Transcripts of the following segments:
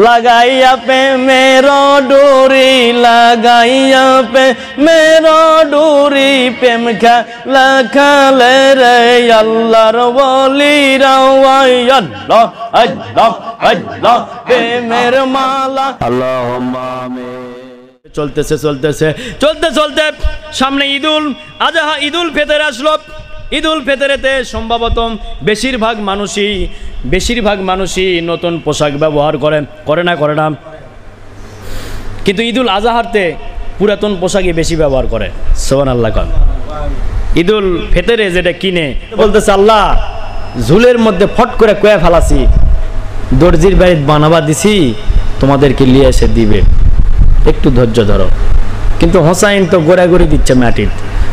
लगाइया पे मेरो डोरी लगाइया पे मेरो डोरी प्रेम खेला खेले रे अल्लाहर वलीरा अल्लाह अल्लाह अल्लाह प्रेमेर माला अल्लाहुम्मा आमीन। চলতেছে চলতেছে চলতে চলতে সামনে ঈদুল আজহা ঈদুল ফিতর আসলো। ঈদুল ফিতরেতে সম্ভবত বেশিরভাগ মানুষই নতুন পোশাক ব্যবহার করে না, কিন্তু ঈদুল আজহাতে পুরাতন পোশাকই বেশি ব্যবহার করে। সুবহানাল্লাহ। ঈদুল ফিতরে যেটা কিনে বলতেছে আল্লাহ ঝুলের মধ্যে ফট করে কয়ে ফেলাছি, দর্জির বাড়িতে বানাবা দিছি, তোমাদেরকে নিয়ে এসে দিবে, একটু ধৈর্য ধরো। কিন্তু হোসাইন তো গোড়াগড়ি দিচ্ছে মাটির।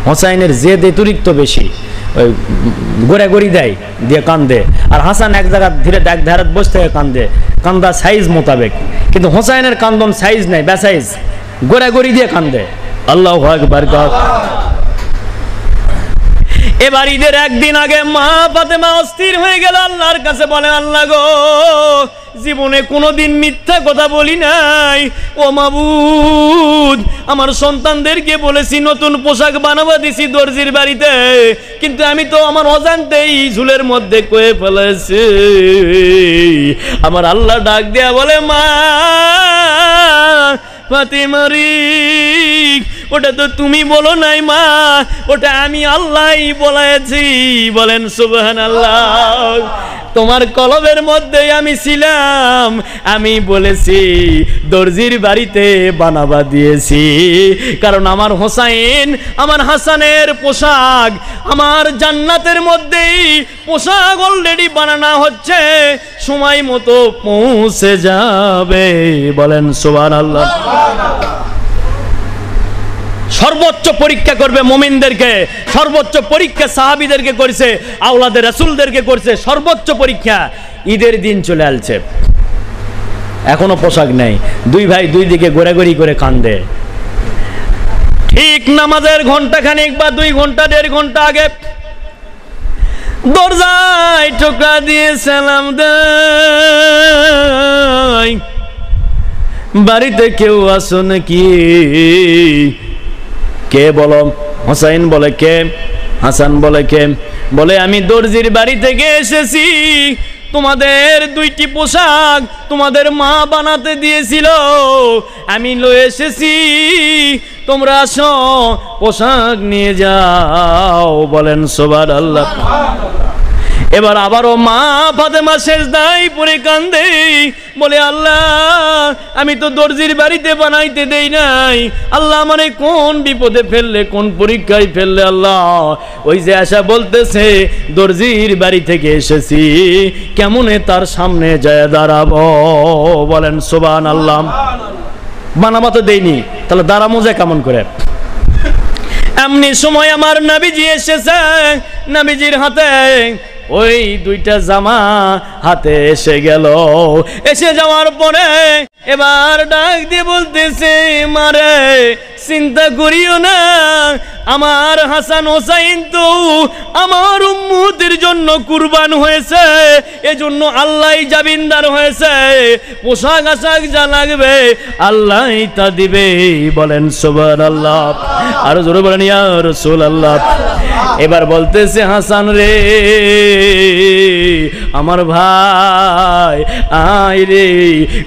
হোসাইনের জেদ অতিরিক্ত বেশি, ওই গোড়াগড়ি দেয় দিয়ে কান্দে, আর হাসান এক জায়গা ধীরে এক ধারাত বসে থেকে কান্দা সাইজ মোতাবেক। কিন্তু হোসাইনের কান্দন সাইজ নেই, বেসাইজ, গোড়াগড়ি দিয়ে কান্দে। আল্লাহু আকবার। এবার ঈদের একদিন আগে মা ফাতেমা অস্থির হয়ে গেল, আল্লাহর কাছে বলে আল্লাহ গো জীবনে কোনোদিন মিথ্যা কথা বলি নাই, ও মাবুদ আমার সন্তানদেরকে বলেছি নতুন পোশাক বানাবা দিছি দর্জির বাড়িতে, কিন্তু আমি তো আমার অজান্তেই ঝুলের মধ্যে কয়ে ফেলেছি। আমার আল্লাহ ডাক দেয়া বলে মা ফাতেমারি ওটা তো তুমি বলো নাই মা, ওটা আমি আল্লাহই বলেছি। বলেন সুবহানাল্লাহ। তোমার কলবের মধ্যে আমি ছিলাম, আমি বলেছি দর্জির বাড়িতে বানাবা দিয়েছি, কারণ আমার হোসাইন আমার হাসানের পোশাক আমার জান্নাতের মধ্যেই পোশাক অলরেডি বানানো হচ্ছে, সময় মতো পৌঁছে যাবে। বলেন সুবহানাল্লাহ। সর্বোচ্চ পরীক্ষা করবে মুমিনদেরকে, সর্বোচ্চ পরীক্ষা সাহাবীদেরকে করেছে, আওলাদে রাসূলদেরকে করেছে সর্বোচ্চ পরীক্ষা। ঈদের দিন চলে আসছে, এখনো পোশাক নেই, দুই ভাই দুই দিকে গোড়াগড়ি করে কান্দে। ঠিক নামাজের ঘন্টাখানিক বা 2 ঘন্টা 1.5 ঘন্টা আগে দরজায় টোকা দিয়ে সালাম দেয়, বাড়িতে কেউ আসো নাকি? কে বলো? হোসাইন বলে কে? হাসান বলে কে? বলে আমি দর্জির বাড়ি থেকে এসেছি, তোমাদের 2টি পোশাক তোমাদের মা বানাতে দিয়েছিল, আমি লয়ে এসেছি, তোমরা আসো পোশাক নিয়ে যাও। বলেন সুবহানাল্লাহ। এবার আবারও মা ফাতেমা সেজদায় পড়ে কান্দে, বলে আল্লাহ আমি তো দর্জির বাড়িতে বানাইতে দেই নাই, আল্লাহ আমারে কোন বিপদে ফেললে, কোন পরীক্ষায় ফেললে আল্লাহ। ওই যে আশা বলতেছে দর্জির বাড়ি থেকে এসেছি, কেমনে তার সামনে যায় দাঁড়াবো? বলেন সুবহানাল্লাহ। বানাবা তো দেইনি, তাহলে দাঁড়ামো যে কেমন করে? এমনি সময় আমার নবীজি এসেছে, নবীজির হাতে ওই 2টা জামা হাতে এসে গেল। এসে যাওয়ার পরে এবার ডাক দিয়ে বলতেছে মারে চিন্তা করিও না, আমার হাসান হোসাইন তো আমার উম্মতের জন্য কুরবান হয়েছে, এজন্য আল্লাহই জামিনদার হয়েছে, পোশাক আশাক যা লাগবে আল্লাহই তা দিবে। বলেন সুবহানাল্লাহ। আর জোরে বলেন ইয়া রাসূলুল্লাহ। এবার বলতেছে হাসান রে আমার ভাই আয় রে,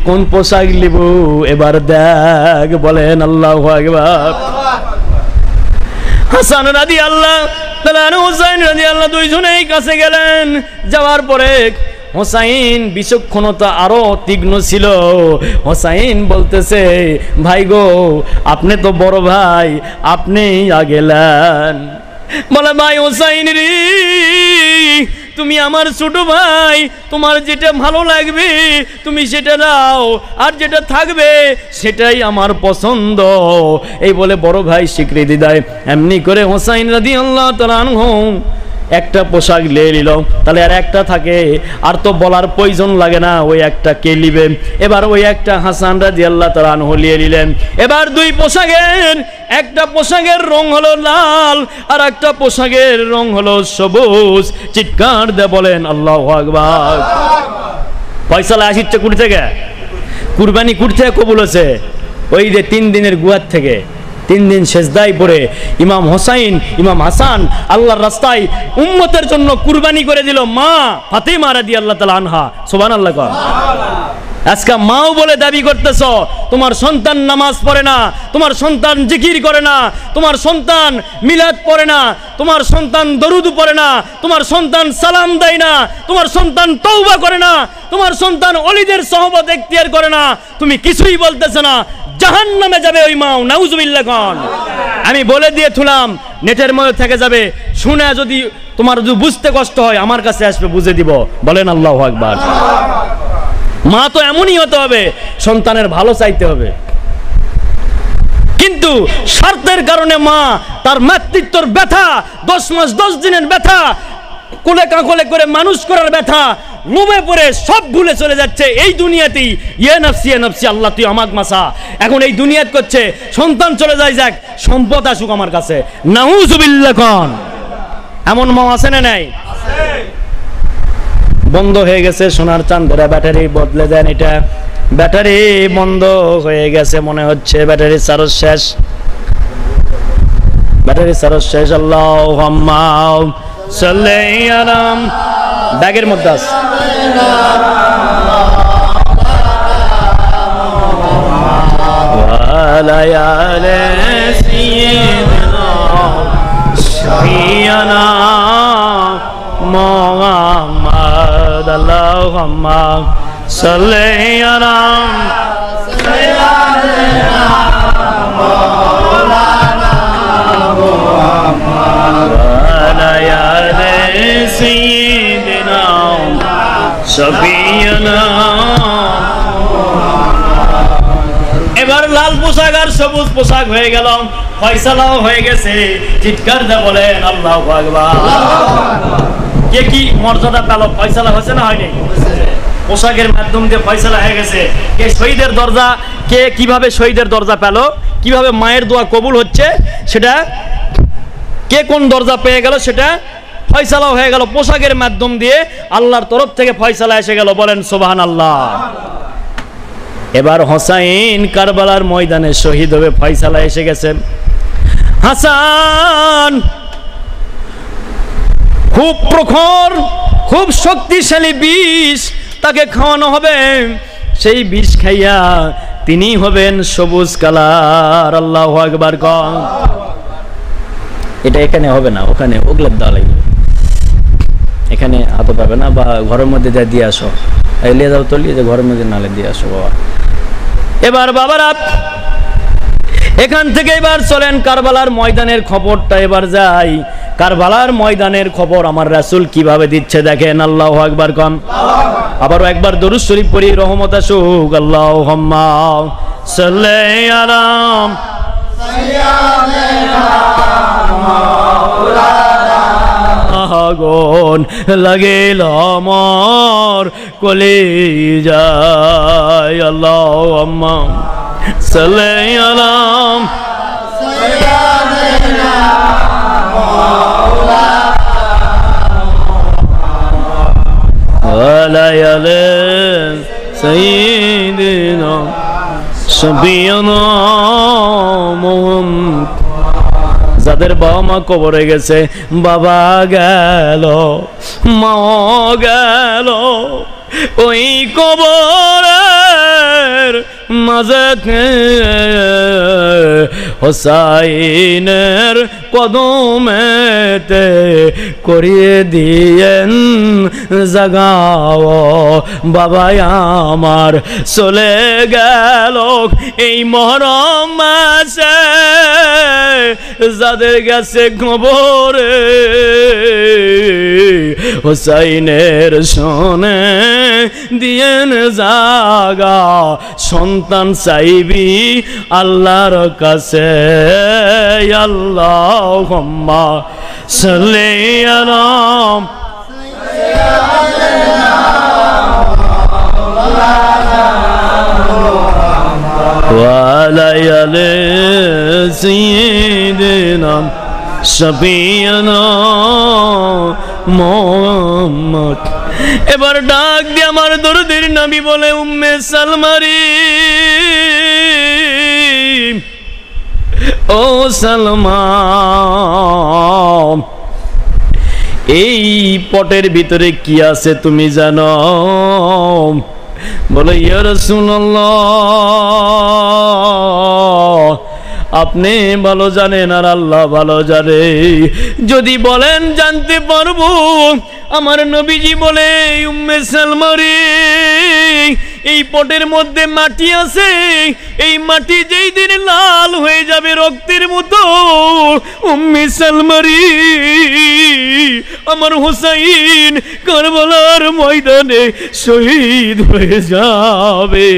কোন পোশাক লিব এবার দেখ। বলেন আল্লাহু আকবার। হাসান রাদিয়াল্লাহু তাআলা হুসাইন রাদিয়াল্লাহু দুইজনেই কাছে গেলেন। যাওয়ার পরে হোসাইন বিচক্ষণতা আরো তীক্ষ্ণ ছিল। হোসাইন বলতেছে ভাই গো আপনি তো বড় ভাই, আপনি আগেলেন। বলে ভাই হোসাইন রে তুমি আমার ছোট ভাই, তোমার যেটা ভালো লাগবে তুমি সেটা দাও, আর যেটা থাকবে সেটাই আমার পছন্দ। এই বলে বড় ভাই স্বীকৃতি দেয়। এমনি করে হোসাইন রাদিয়াল্লাহু তাআলা আনহু একটা পোশাক নিয়ে নিল, তাহলে আর একটা থাকে, আর তো বলার প্রয়োজন লাগে না ওই একটা কে নিবে। এবার ওই একটা হাসান রাদিয়াল্লাহু তাআলা আনহু নিয়ে নিলেন। এবার 2 পোশাকের, একটা পোশাকের রং হলো লাল আর একটা পোশাকের রং হলো সবুজ। চিৎকার দিয়ে বলেন আল্লাহু আকবার। ফয়সালা আসছে কোথা থেকে? কুরবানি করতে কবুল হয়েছে ওই যে 3 দিনের গুহার থেকে 3 দিন সেজদায় পড়ে ইমাম হোসাইন ইমাম হাসান আল্লাহর রাস্তায় উম্মতের জন্য কুরবানি করে দিল মা ফাতেমা রাদিয়াল্লাহু তাআলা আনহা সুবহানাল্লাহ। আজকে মাও বলে দাবি করতেছ তোমার সন্তান নামাজ পড়ে না, তোমার সন্তান জিকির করে না, তোমার সন্তান মিলাদ পড়ে না, তোমার সন্তান দরুদ পড়ে না, তোমার সন্তান সালাম দেয় না, তোমার সন্তান তওবা করে না, তোমার সন্তান ওলিদের সহবত এখতিয়ার করে না, তুমি কিছুই বলতেছ না, জাহান্নামে যাবে ওই মাও, নাউজুবিল্লাহ খান। আমি বলে দিয়ে থুলাম, নেটের মধ্যে থেকে যাবে, শুনে যদি তোমার যদি বুঝতে কষ্ট হয় আমার কাছে আসবে, বুঝে দিব। বলেন আল্লাহু আকবার। মা তো এমনই হতে হবে, সন্তানের ভালো চাইতে হবে, কিন্তু স্বার্থের কারণে মা তার মাতৃত্বর ব্যথা, 10 মাস 10 দিনের ব্যথা, কোলে কাকলে করে মানুষ করার ব্যথা, লোভে পড়ে সব ভুলে চলে যাচ্ছে এই দুনিয়াতেই। ইয়ে নফসি আল্লাহ তুই আমাক মাসা, এখন এই দুনিয়াত করছে, সন্তান চলে যায়, যাক সম্পদ আসুক আমার কাছে, নাউজুবিল্লাহ খান। এমন মা আছে না নাই? বন্ধ হয়ে গেছে সোনার চাঁদেরা, ব্যাটারি বদলে দেন, এটা ব্যাটারি বন্ধ হয়ে গেছে মনে হচ্ছে, ব্যাটারি চার্জ শেষ, ব্যাটারি চার্জ শেষ। আল্লাহুম্মা সাল্লি আলা, ব্যাগের মধ্যে আছে। মুহাম্মদ আল্লাহুম্মা সাল্লি আলা সাইয়্যিদিনা মাওলানা মুহাম্মদ ওয়া আলা সাইয়্যিদিনা শাফিয়ানা। এবার লাল পোশাক আর সবুজ পোশাক হয়ে গেল, ফয়সালাও হয়ে গেছে, চিৎকার দিয়ে বলেন আল্লাহু আকবার। কে কি মর্যাদা পেল? ফয়সালা হয়েছে না হয়নি? পোশাকের মাধ্যম দিয়ে ফয়সালা হয়ে গেছে। কে শহীদের দরজা, কে কিভাবে শহীদের দরজা পেল, কিভাবে মায়ের দোয়া কবুল হচ্ছে, সেটা কে কোন দরজা পেয়ে গেল, সেটা ফয়সালাও হয়ে গেল। পোশাকের মাধ্যম দিয়ে আল্লাহর তরফ থেকে ফয়সালা এসে গেল, বলেন সুবহানাল্লাহ। এবার হোসাইন কারবালার ময়দানে শহীদ হবে, ফয়সালা এসে গেছে। হাসান খুব প্রখর, খুব শক্তিশালী বিষ তাকে খাওয়ানো হবে, সেই বিষ খাইয়া তিনি হবেন সবুজ কালার। আল্লাহু আকবার কন। এটা এখানে হবে না, ওখানে ওগুলোর দেওয়া লাগবে, এখানে হাত পাবে না, বা ঘরের মধ্যে দিয়ে আসো, লিয়ে যাও তো, লিয়ে ঘরের মধ্যে নালে দিয়ে আসো বাবা। এবার বাবারা এখান থেকে এবার চলেন কারবালার ময়দানের খবরটা এবার যাই। কারবালার ময়দানের খবর আমার রাসূল কিভাবে দিচ্ছে দেখেন। আল্লাহু আকবার কম। আবারও একবার দরুদ শরীফ পড়ি, রহমত আসুক। আল্লাহুম্মা সাল্লি আলা সাইয়্যিদিনা মাওলানা। আগুন লাগিল আমার কলিজায়, আল্লাহুম্মা সাল্লি আলা সাইয়্যিদিনা মাওলানা ওয়া আলা সাইয়্যিদিনা শাফিয়ানা মুহাম্মদ। যাদের বাবা মা কবরে গেছে, বাবা গেল, মা গেল, ওই কবরের মাঝে হোসাইনের কদমেতে করিয়ে দিয়েন জাগাও। বাবা আমার চলে গেল এই মহরম মাসে, যাদের গেছে কবরে হোসাইনের শোনে দিয়েন জাগা। সন্তান চাইবি আল্লাহর কাছে, আল্লাহুম্মা সাল্লি আলা ওয়া আলা সাইয়্যিদিনা শাফিয়ানা মোহাম্মদ। এবার ডাক দিয়ে আমার দরদের নবী বলে, উম্মে সালমারি, ও সালমা, এই পটের ভিতরে কি আছে তুমি জানো? বলে, ইয়া রাসূলুল্লাহ, আপনি ভালো জানেন আর আল্লাহ ভালো জানে। যদি বলেন জানতে পারবো। আমার নবীজি বলে, উম্মে সালমারি, এই পটের মধ্যে মাটি আছে, এই মাটি যেই দিন লাল হয়ে যাবে রক্তের মতো, উম্মে সালমারি, আমার হোসাইন কারবালার ময়দানে শহীদ হয়ে যাবে।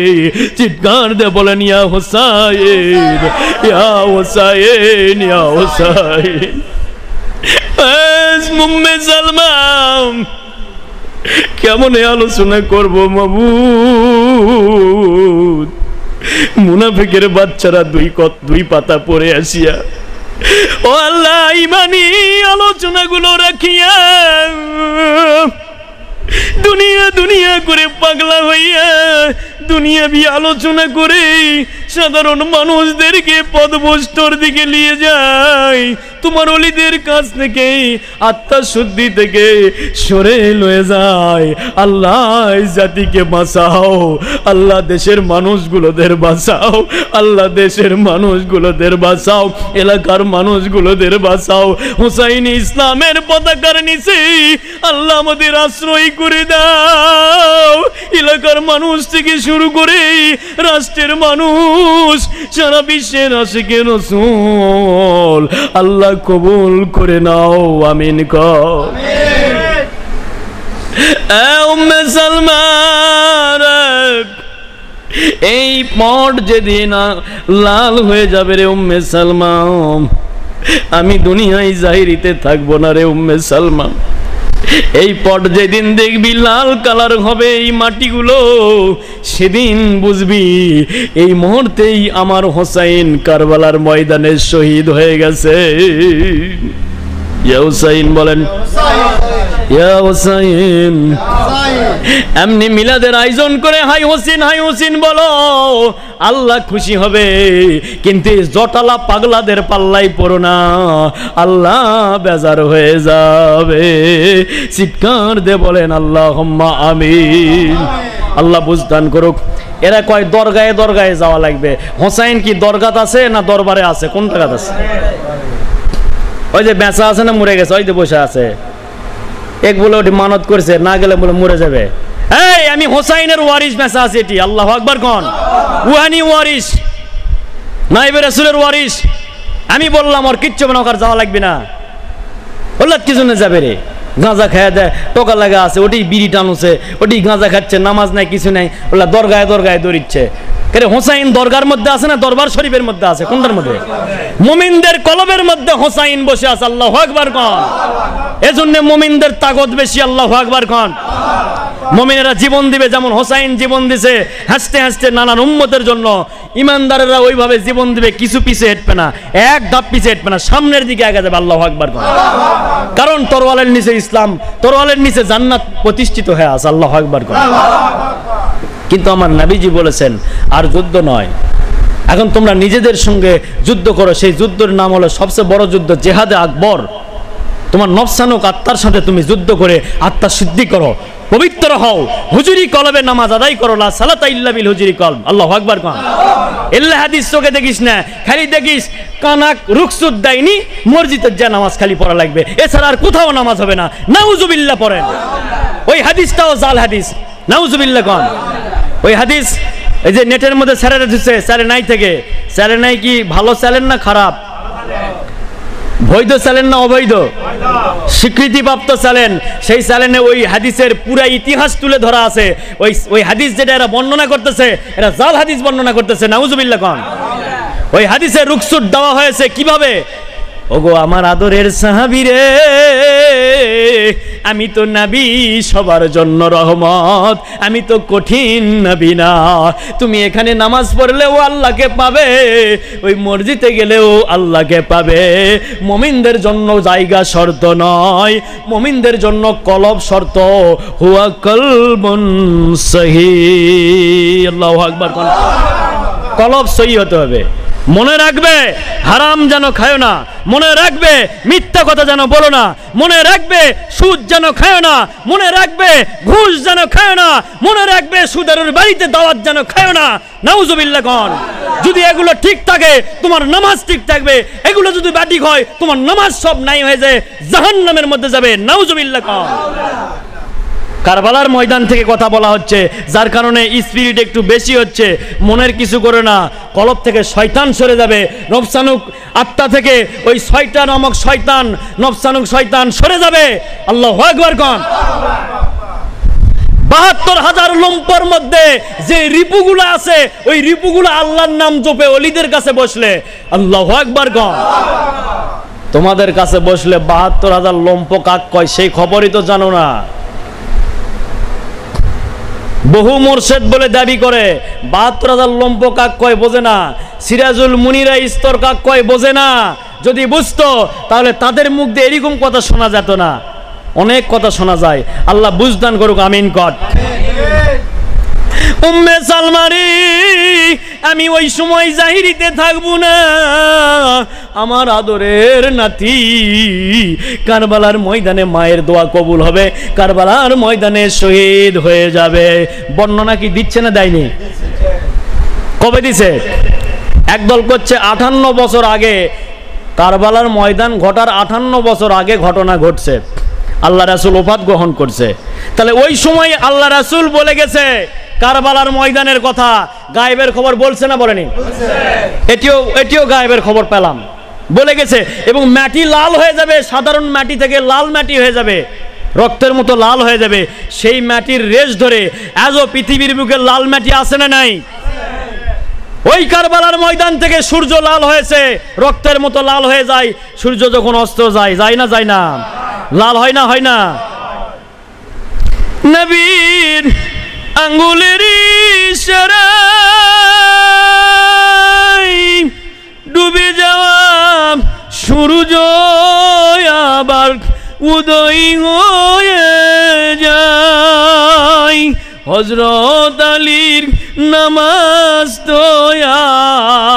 চিৎকার দিয়ে বলেন, ইয়া হোসাইন, ইয়া হোসাইন, ইয়া হোসাইন। উম্মে সালমা, কেমন আলোচনা করবো মাবুদ? মুনাফিকের বাচ্চারা দুই পাতা পড়ে আসিয়া, ও আল্লাহ, ইমানি আলোচনাগুলো রাখিয়া দুনিয়া দুনিয়া করে পাগলা হইয়া দুনিয়াবি আলোচনা করে সাধারণ মানুষদেরকে পদভ্রষ্টর দিকে নিয়ে যায়। তোমার ওলিদের কাছ থেকে আত্মা শুদ্ধি থেকে সরে লয়ে যায়। আল্লাহ জাতিকে বাঁচাও, আল্লাহ দেশের মানুষগুলোদের বাঁচাও, আল্লাহ দেশের মানুষগুলোদের বাঁচাও, এলাকার মানুষগুলোদের বাঁচাও। হুসাইন ইসলামের পতাকার নিচে আল্লাহ আমাদের আশ্রয় করে দাও। এলাকার মানুষ থেকে শুরু করে রাষ্ট্রের মানুষ, সারা বিশ্বের আশিকে রাসূল আল্লাহ কবুল করে নাও, আমিন কও। উম্মে সালমা, এই পট যেদিন লাল হয়ে যাবে রে উম্মে সালমা, আমি দুনিয়ায় জাহিরিতে থাকবো না রে উম্মে সালমা। এই পট যেদিন দেখবি লাল কালার হবে এই মাটিগুলো, সেদিন বুঝবি এই মুহূর্তেই আমার হোসাইন কারবালার ময়দানে শহীদ হয়ে গেছে। ইয়া হুসাইন বলেন, ইয়া হুসাইন। এমনি মিলাদের আয়োজন করে হাই হোসেন, হাই হোসেন বলো, আল্লাহ খুশি হবে। কিন্তু জটালা পাগলাদের পাল্লাই পড়ো না, আল্লাহ বেজার হয়ে যাবে। চিৎকার দিয়ে বলেন আল্লাহুম্মা আমিন। আল্লাহ বুঝদান করুক। এরা কয় দরগায়ে দরগায়ে যাওয়া লাগবে। হোসাইন কি দরগাত আছে না দরবারে আছে? কোন জায়গাত আছে? ওই যে বেঁচা আছে না মরে গেছে? ওই যে বসে আছে। এক বলে ওটি মানত করছে, না গেলে বলে মরে যাবে। এই আমি হোসাইনের ওয়ারিস বেঁচা আছে এটি। আল্লাহু আকবার কোন? রুহানি ওয়ারিস, নাইবে রাসূলের ওয়ারিস। আমি বললাম ওর কিচ্ছু বানাকার যাওয়া লাগবে না। বললাম কি জন্য যাবে রে? গাঁজা খায় দেয়, টোকা লাগা আছে, ওটি বিড়ি টানুছে, ওটি গাঁজা খাচ্ছে, নামাজ নাই কিছু নাই। বললাম দরগায় দরগায় দৌড়িচ্ছে। হোসাইন দরগার মধ্যে আছে না দরবার শরীফের মধ্যে আছে? কোনটার মধ্যে? মুমিনদের কলবের মধ্যে হোসাইন বসে আছে। আল্লাহু আকবার কোন? এজন্য মুমিনদের তাকত বেশি। আল্লাহু আকবার কোন? মুমিনেরা জীবন দিবে যেমন হোসাইন জীবন দিছে হাসতে হাসতে নানান উম্মতের জন্য। ইমানদারেরা ওইভাবে জীবন দিবে, কিছু পিছে হেঁটবে না, এক ধাপ পিছে হেঁটবে না, সামনের দিকে আগে যাবে। আল্লাহু আকবার কোন? কারণ তরওয়ালের নিচে ইসলাম, তরওয়ালের নিচে জান্নাত প্রতিষ্ঠিত হয়ে আছে। আল্লাহু আকবার কোন? কিন্তু আমার নবীজি বলেছেন আর যুদ্ধ নয়, এখন তোমরা নিজেদের সঙ্গে যুদ্ধ করো। সেই যুদ্ধের নাম হলো সবচেয়ে বড় যুদ্ধ, জেহাদে আকবর। তোমার নফসানুক আত্মার সাথে তুমি যুদ্ধ করে আত্মা সিদ্ধি করো, পবিত্র হও, হুজুরি কলবে নামাজ আদায় করো। লা সালাতা ইল্লা বিল হুজুরি কলব। আল্লাহু আকবার কোন? এল্লা হাদিস চোখে দেখিস না, খালি দেখিস কানাক রুকসুদ দেয়নি মসজিদে যা নামাজ খালি পড়া লাগবে, এছাড়া আর কোথাও নামাজ হবে না। নাউজুবিল্লাহ পড়েন। ওই হাদিসটাও জাল হাদিস। নাউজুবিল্লাহ কোন? ওই হাদিস এই যে নেটের মধ্যে স্যারেরা দিচ্ছে, স্যারে নাই থেকে। স্যারে নাই কি ভালো চ্যালেন না খারাপ? বৈধ চ্যালেন না অবৈধ? স্বীকৃতিপ্রাপ্ত চ্যালেন। সেই চ্যালেনে ওই হাদিসের পুরা ইতিহাস তুলে ধরা আছে। ওই হাদিস যেটা এরা বর্ণনা করতেছে, এরা জাল হাদিস বর্ণনা করতেছে। নাউজুবিল্লাহ কোন? ওই হাদিসে রুকসুট দেওয়া হয়েছে কিভাবে? ওগো আমার আদরের সাহাবী রে, আমি তো নবী, সবার জন্য রহমত, আমি তো কঠিন নবী না। তুমি এখানে নামাজ পড়লেও আল্লাহকে পাবে, ওই মসজিদে গেলেও আল্লাহকে পাবে। মুমিনদের জন্য জায়গা শর্ত নয়, মুমিনদের জন্য কলব শর্ত। হুয়া কলবুন সহি। আল্লাহু আকবার। কলব সহি হতে হবে। মনে রাখবে হারাম যেন খায় না, মনে রাখবে মিথ্যা কথা যেন বলো না, মনে রাখবে সুদ যেন খায় না, মনে রাখবে ঘুষ যেন খায় না, মনে রাখবে সুদারুর বাড়িতে দাওয়াত যেন খায় না। নাউজুবিল্লাহ কোন। যদি এগুলো ঠিক থাকে তোমার নামাজ ঠিক থাকবে, এগুলো যদি বাতিল হয় তোমার নামাজ সব নাই হয়ে যায়, জাহান্নামের মধ্যে যাবে। নাউজুবিল্লাহ কোন। কারবালার ময়দান থেকে কথা বলা হচ্ছে, যার কারণে স্পিরিট একটু বেশি হচ্ছে। মনের কিছু করে না, কলব থেকে শয়তান সরে যাবে। নফসানুক আত্মা থেকে ওই শয়তান নামক শয়তান, নফসানুক শয়তান সরে যাবে। আল্লাহু আকবার কোন। ৭২,০০০ লম্পর মধ্যে যে রিপুগুলো আছে, ওই রিপুগুলো আল্লাহর নাম জপে ওলিদের কাছে বসলে, আল্লাহু আকবার কোন। তোমাদের কাছে বসলে ৭২,০০০ লম্প কাক কয় সেই খবরই তো জানো না। বহু মোরশেদ বলে দাবি করে, ৭২,০০০ লম্প কাক কয় বোঝে না। সিরাজুল মুনিরা স্তর কাক কয় বোঝে না। যদি বুঝতো তাহলে তাদের মুখ দিয়ে এরকম কথা শোনা যেত না। অনেক কথা শোনা যায়। আল্লাহ বুঝদান করুক, আমিন কর। উম্মে সালমারি, আমি ওই সময় জাহিরিতে থাকবো না, আমার আদরের নাতি কারবালার ময়দানে মায়ের দোয়া কবুল হবে, কারবালার ময়দানে শহীদ হয়ে যাবে। বর্ণনা কি দিচ্ছে না দেয়নি? কবে দিছে? একদল করছে 58 বছর আগে, কারবালার ময়দান ঘটার 58 বছর আগে ঘটনা ঘটছে, আল্লাহ রাসূল ওফাত গ্রহণ করছে। তাহলে ওই সময় আল্লাহ রাসূল বলে গেছে কারবালার ময়দানের কথা। গায়েবের খবর বলছে না বলেনি? এটিও গায়েবের খবর পেলাম, বলে গেছে। এবং মাটি লাল হয়ে যাবে, সাধারণ মাটি থেকে লাল মাটি হয়ে যাবে, রক্তের মতো লাল হয়ে যাবে। সেই মাটির রেশ ধরে আজও পৃথিবীর বুকে লাল মাটি আছে না নাই? ওই কারবালার ময়দান থেকে সূর্য লাল হয়েছে, রক্তের মতো লাল হয়ে যায়। সূর্য যখন অস্ত যায়, যায় না যায় না? লাল হয় না হয় না? নবীর আঙ্গুলের ইশারায় ডুবে যাওয়া সূর্য আবার উদয় হয়ে যায়। হযরত আলীর নামাজ তো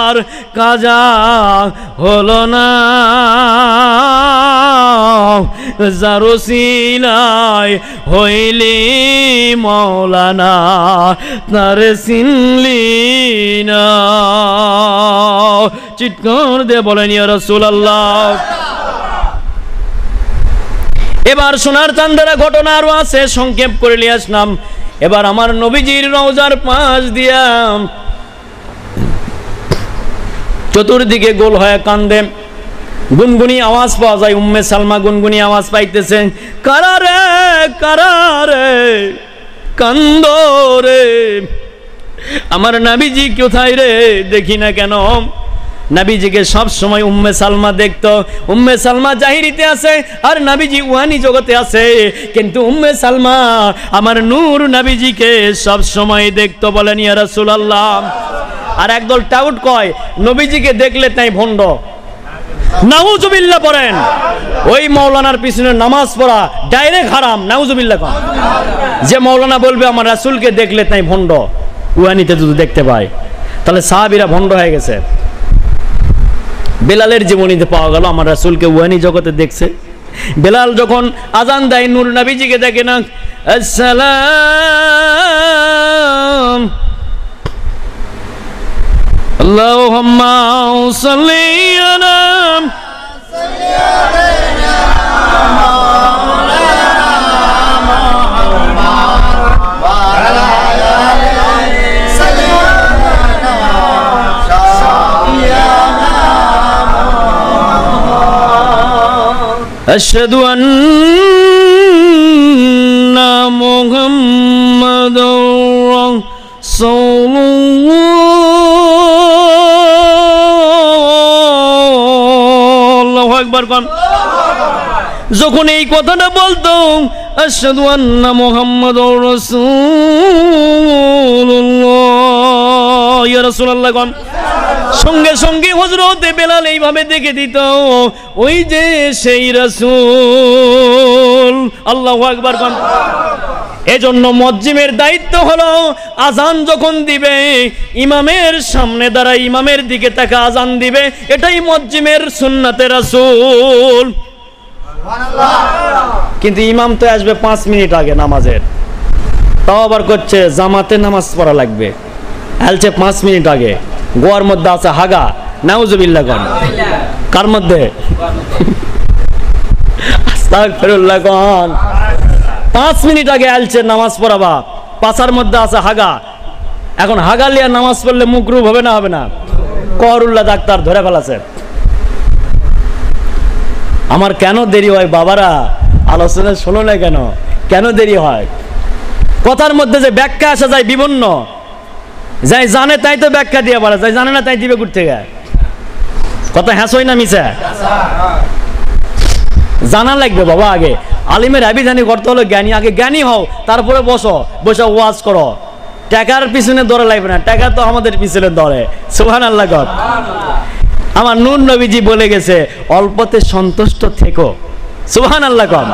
আর কাজা হলো না, যার ওসিলায় হইলি মওলানা তার চিনলি না। চিৎকার দিয়ে বলেন ইয়া রাসূলুল্লাহ। এবার সোনার চাঁদেরা ঘটনা আরো আছে, সংক্ষেপ করে নিয়ে আসলাম। এবার আমার নবীজির রওজার পাশ দিয়া চতুর্দিকে গোল হয়ে কান্দে, গুনগুনি আওয়াজ পাওয়া যায়। উম্মে সালমা গুনগুনি আওয়াজ পাইতেছেন, কারারে কারারে কান্দ রে, আমার নবীজি কোথায় রে, দেখি না কেন। নবীজিকে সব সময় উম্মে সালমা দেখতো। উম্মে সালমা জাহিরিতে আছে আর নবীজি ওয়ানি জগতে আছে, কিন্তু উম্মে সালমা আমার নূর নবীজিকে সব সময় দেখতো। বলেন ইয়া রাসূলুল্লাহ। আর একদল টাউট কয় নবীজিকে দেখলে তাই ভণ্ড। নাউজুবিল্লাহ পড়েন। ওই মাওলানার পিছনে নামাজ পড়া ডাইরেক্ট হারাম। নাউজুবিল্লাহ কোন। যে মাওলানা বলবে আমার রাসূলকে দেখলে তাই ভণ্ড, ওয়ানিতে যদি দেখতে পায়, তাহলে সাহাবীরা ভণ্ড হয়ে গেছে। বেলালের জীবনীতে পাওয়া গেল আমার রাসূলকে ওয়ানি জগতে দেখছে। বেলাল যখন আজান দেয় নূর নবীজিকে দেখে না। আসসালাম আল্লাহুম্মা সাল্লি আলা أشهد أن محمد رسول الله। الله أكبر। যখন এই কথাটা বলতো আশহাদু আন্না মুহাম্মাদুর রাসূলুল্লাহ ইয়া রাসূলুল্লাহ কোন সঙ্গে সঙ্গে হযরত বেলাল এইভাবে দেখে দিত ওই যে সেই রাসূল। আল্লাহু আকবার কোন। এজন্য মুয়াজ্জিমের দায়িত্ব হলো আজান যখন দিবে ইমামের সামনে দাঁড়ায় ইমামের দিকে তাকে আজান দিবে, এটাই মুয়াজ্জিমের সুন্নাতে রাসূল। কিন্তু ইমাম তো আসবে 5 মিনিট আগে নামাজের, তাও আবার করছে জামাতে নামাজ পড়া লাগবে, আলছে 5 মিনিট আগে। গোয়ার মধ্যে আছে হাগা, নাউজুবিল্লাহ কোন। কার মধ্যে? আস্তাগফিরুল্লাহ কোন। 5 মিনিট আগে আলছে নামাজ পড়াবা, পাছার মধ্যে আছে হাগা। এখন হাগা লিয়া নামাজ পড়লে মুকরুহ হবে না হবে না? কহরুল্লাহ ডাক্তার ধরে ফেলাছে। আমার কেন দেরি হয় বাবারা? আলোচনা শোনো না কেন? কেন দেরি হয়? কথার মধ্যে যে ব্যাখ্যা আসা যায় বিভিন্ন, যাই জানে তাই তো ব্যাখ্যা দিয়ে পারে, যাই জানে না তাই দিবে কোথা থেকে? কথা হ্যাঁসই না মিছা? জানা লাগবে বাবা। আগে আলিমের আবিধানি করতে হলো জ্ঞানী, আগে জ্ঞানী হও, তারপরে বসে ওয়াজ করো। টাকার পিছনে দৌড়ে লাগবে না, টাকা তো আমাদের পিছনে দৌড়ে। সুবহানাল্লাহ গড। আমার নূর নবীজি বলে গেছে অল্পতে সন্তুষ্ট থেকো। সুবহানাল্লাহ গড।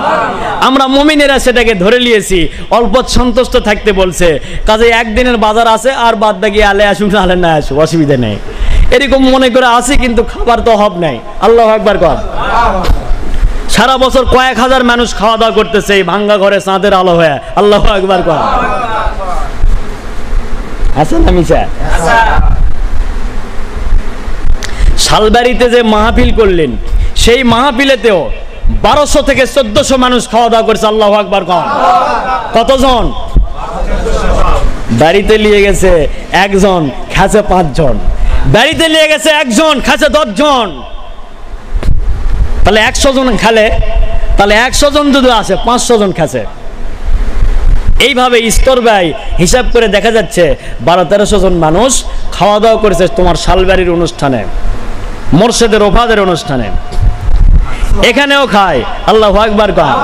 আমরা মুমিনেরা সেটাকে ধরে নিয়েছি, অল্প সন্তুষ্ট থাকতে বলছে। কাজে একদিনের বাজার আছে, আর বাদ বাকি আলে আসুক না আলে না আসুক, অসুবিধা নেই, এরকম মনে করে আসি, কিন্তু খাবার তো অভাব নাই। আল্লাহু আকবার গড। সারা বছর কয়েক হাজার মানুষ খাওয়া দাওয়া করতেছে এই ভাঙ্গা ঘরে চাঁদের আলো হয়ে। আল্লাহু আকবার গড। আছে না মিছা? শালবাড়িতে যে মাহফিল করলেন, সেই মাহফিলেতেও 1200 থেকে 1400 মানুষ খাওয়া দাওয়া করছে। আল্লাহু আকবার গড। কতজন? বাড়িতে নিয়ে গেছে একজন, খাচ্ছে 5 জন। বাড়িতে নিয়ে গেছে একজন, খাচ্ছে 10 জন। তাহলে 100 জন খালে, তাহলে 100 জন যদি আসে 500 জন খাচ্ছে। এইভাবে স্তর ব্যয় হিসাব করে দেখা যাচ্ছে 1200-1300 জন মানুষ খাওয়া দাওয়া করেছে তোমার শালবাড়ির অনুষ্ঠানে, মোর্শেদের ওফাদের অনুষ্ঠানে। এখানেও খায়। আল্লাহু আকবার গড।